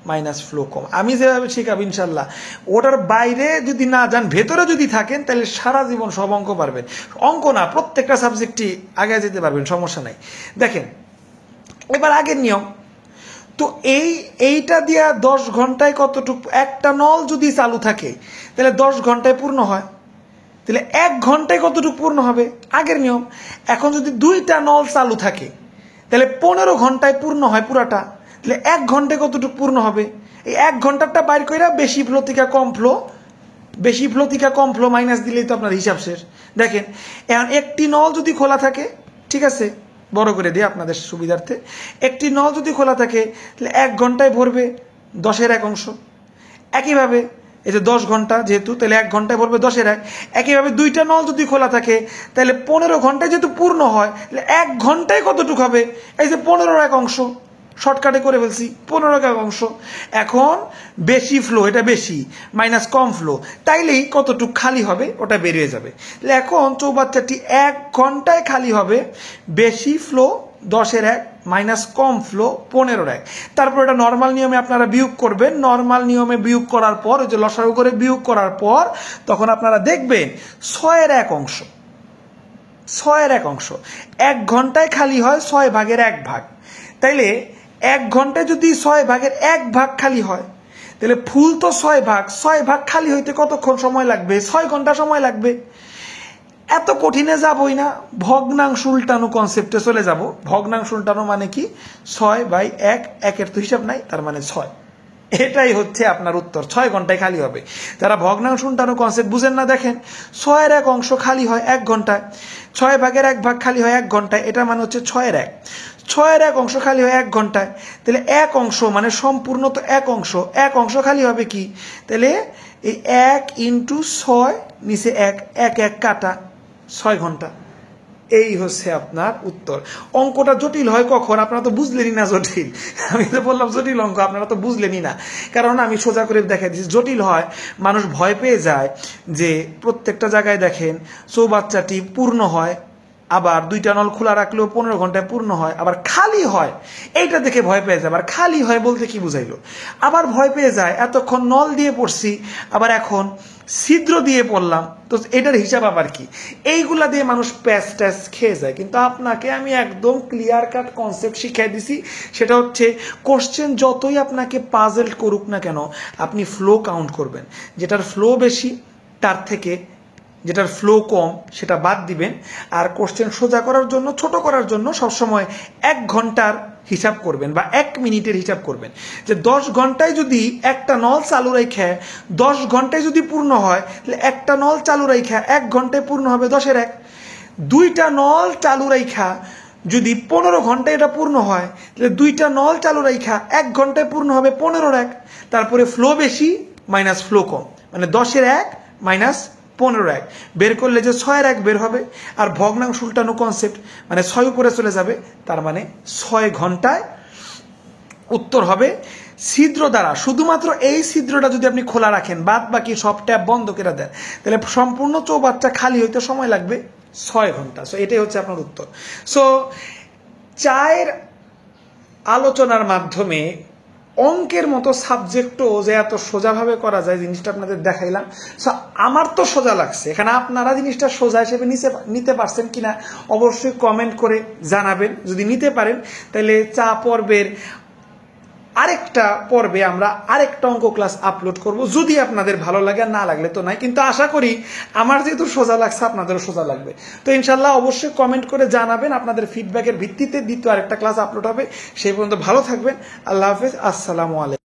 মাইনাস ফ্লো কম। আমি যেভাবে শেখাবো ইনশাল্লাহ, ওটার বাইরে যদি না যান, ভেতরে যদি থাকেন, তাহলে সারা জীবন সব অঙ্ক পারবেন। অঙ্ক না, প্রত্যেকটা সাবজেক্টই আগে যেতে পারবেন, সমস্যা নাই। দেখেন এবার আগের নিয়ম। তো এইটা দিয়া 10 ঘন্টায় কতটুকু, একটা নল যদি চালু থাকে তাহলে 10 ঘন্টায় পূর্ণ হয়, তাহলে 1 ঘন্টায় কতটুকু পূর্ণ হবে? আগের নিয়ম। এখন যদি দুইটা নল চালু থাকে তাহলে 15 ঘন্টায় পূর্ণ হয় পুরাটা, তাহলে 1 ঘন্টায় কতটুকু পূর্ণ হবে? এই 1 ঘন্টাটা বাইর কইরা বেশি ফ্লো থেকে কম ফ্লো, বেশি ফ্লো থেকে কম ফ্লো মাইনাস দিলেই তো আপনার হিসাব শেষ। দেখেন এখন একটি নল যদি খোলা থাকে, ঠিক আছে, বড় করে দিই আপনাদের সুবিধার্থে, একটি নল যদি খোলা থাকে তাহলে 1 ঘন্টায় ভরবে 10/1 একইভাবে এই যে 10 ঘন্টা যেহেতু, তাহলে 1 ঘন্টায় ভরবে 10/1। একইভাবে দুইটা নল যদি খোলা থাকে তাহলে 15 ঘন্টায় যেহেতু পূর্ণ হয়, তাহলে 1 ঘন্টায় কতটুকু হবে? এই যে 15/1, শর্টকাটে করে ফেলছি, 15/1। এখন বেশি ফ্লো, এটা বেশি মাইনাস কম ফ্লো, তাইলেই কতটুকু খালি হবে ওটা বেরিয়ে যাবে। তাহলে এখন চৌবাচ্চাটি 1 ঘন্টায় খালি হবে, বেশি ফ্লো 10/1 মাইনাস কম ফ্লো 15/1। তারপর এটা নর্মাল নিয়মে আপনারা বিয়োগ করবেন। নর্মাল নিয়মে বিয়োগ করার পর, ওই যে লসাগু করে বিয়োগ করার পর, তখন আপনারা দেখবেন 6/1, 6/1। 1 ঘন্টায় খালি হয় 6/1 তাইলে 1 ঘন্টায় যদি 6/1 খালি হয়, তাহলে ফুল তো 6 ভাগ খালি হইতে কতক্ষণ সময় লাগবে? 6 ঘন্টা সময় লাগবে। এত কঠিনে যাবই না, ভগ্নাংশ উল্টানো কনসেপ্টে চলে যাব। ভগ্নাংশ উল্টানো মানে কি? 6/1, 1-এর তো হিসাব নাই, তার মানে 6। এটাই হচ্ছে আপনার উত্তর, 6 ঘন্টায় খালি হবে। যারা ভগ্নাংশ উল্টানো কনসেপ্ট বুঝেন না, দেখেন 6/1 খালি হয় 1 ঘন্টায়, 6/1 খালি হয় 1 ঘন্টায়, এটা মানে হচ্ছে 6/1। 6/1 খালি হয় 1 ঘন্টায়, তাহলে 1 অংশ মানে সম্পূর্ণ তো 1 অংশ খালি হবে কি? তাহলে এই 1 × 6 নিচে 1 কাটা 6 ঘন্টা। এই হচ্ছে আপনার উত্তর। অঙ্কটা জটিল হয় কখন? আপনারা তো বুঝলেনই না জটিল। আমি তো বললাম জটিল অঙ্ক, আপনারা তো বুঝলেনই না, কারণ আমি সোজা করে দেখাই দিচ্ছি। জটিল হয়, মানুষ ভয় পেয়ে যায় যে প্রত্যেকটা জায়গায় দেখেন চৌবাচ্চাটি পূর্ণ হয় আবার 2টা নল খোলা রাখলেও 15 ঘন্টায় পূর্ণ হয়, আবার খালি হয় এইটা দেখে ভয় পেয়ে যায়। আবার খালি হয় বলতে কি বুঝাইলো, আবার ভয় পেয়ে যায় এতক্ষণ নল দিয়ে পড়ছি আবার এখন ছিদ্র দিয়ে পড়লাম, তো এটার হিসাব আবার কি, এইগুলা দিয়ে মানুষ প্যাচ ট্যাচ খেয়ে যায়। কিন্তু আপনাকে আমি একদম ক্লিয়ার কাট কনসেপ্ট শিখিয়ে দিছি, সেটা হচ্ছে কোশ্চেন যতই আপনাকে পাজল করুক না কেন আপনি ফ্লো কাউন্ট করবেন, যেটার ফ্লো বেশি তার থেকে যেটার ফ্লো কম সেটা বাদ দিবেন। আর কোশ্চেন সোজা করার জন্য, ছোট করার জন্য সবসময় 1 ঘন্টার হিসাব করবেন বা 1 মিনিটের হিসাব করবেন। যে 10 ঘন্টায় যদি একটা নল চালু রেখে 10 ঘন্টায় যদি পূর্ণ হয়, তাহলে একটা নল চালু রেখা 1 ঘন্টায় পূর্ণ হবে 10-এর 1। 2টা নল চালু রেখা যদি 15 ঘন্টায় এটা পূর্ণ হয়, তাহলে 2টা নল চালু রেখা 1 ঘন্টায় পূর্ণ হবে 15-এর 1। তারপরে ফ্লো বেশি মাইনাস ফ্লো কম, মানে 10-এর 1 মাইনাস 15-এর 1 বের করলে যে 6-এর 1 বের হবে। আর ভগ্নাংশ উল্টানো কনসেপ্ট, মানে 6 উপরে চলে যাবে, তার মানে 6 ঘন্টায় উত্তর হবে ছিদ্র দ্বারা। শুধুমাত্র এই ছিদ্রটা যদি আপনি খোলা রাখেন, বাদ বাকি সব ট্যাপ বন্ধ করে দেন, তাহলে সম্পূর্ণ চৌবাচ্চা খালি হইতে সময় লাগবে 6 ঘন্টা। সো এটাই হচ্ছে আপনার উত্তর। সো চায়ের আলোচনার মাধ্যমে অঙ্কের মতো সাবজেক্টও যে এত সোজাভাবে করা যায়, জিনিসটা আপনাদের দেখাইলাম। সো আমার তো সোজা লাগছে, এখানে আপনারা জিনিসটা সোজা হিসেবে নিতে পারছেন কিনা অবশ্যই কমেন্ট করে জানাবেন। যদি নিতে পারেন তাহলে চা পর্বের আরেকটা পর্বে আমরা আরেকটা অঙ্ক ক্লাস আপলোড করব, যদি আপনাদের ভালো লাগে, আর না লাগলে তো নাই। কিন্তু আশা করি আমার যেহেতু সোজা লাগছে আপনাদেরও সোজা লাগবে। তো ইনশাল্লাহ অবশ্যই কমেন্ট করে জানাবেন, আপনাদের ফিডব্যাকের ভিত্তিতে দ্বিতীয় আরেকটা ক্লাস আপলোড হবে। সেই পর্যন্ত ভালো থাকবেন। আল্লাহ হাফেজ, আসসালামু আলাইকুম।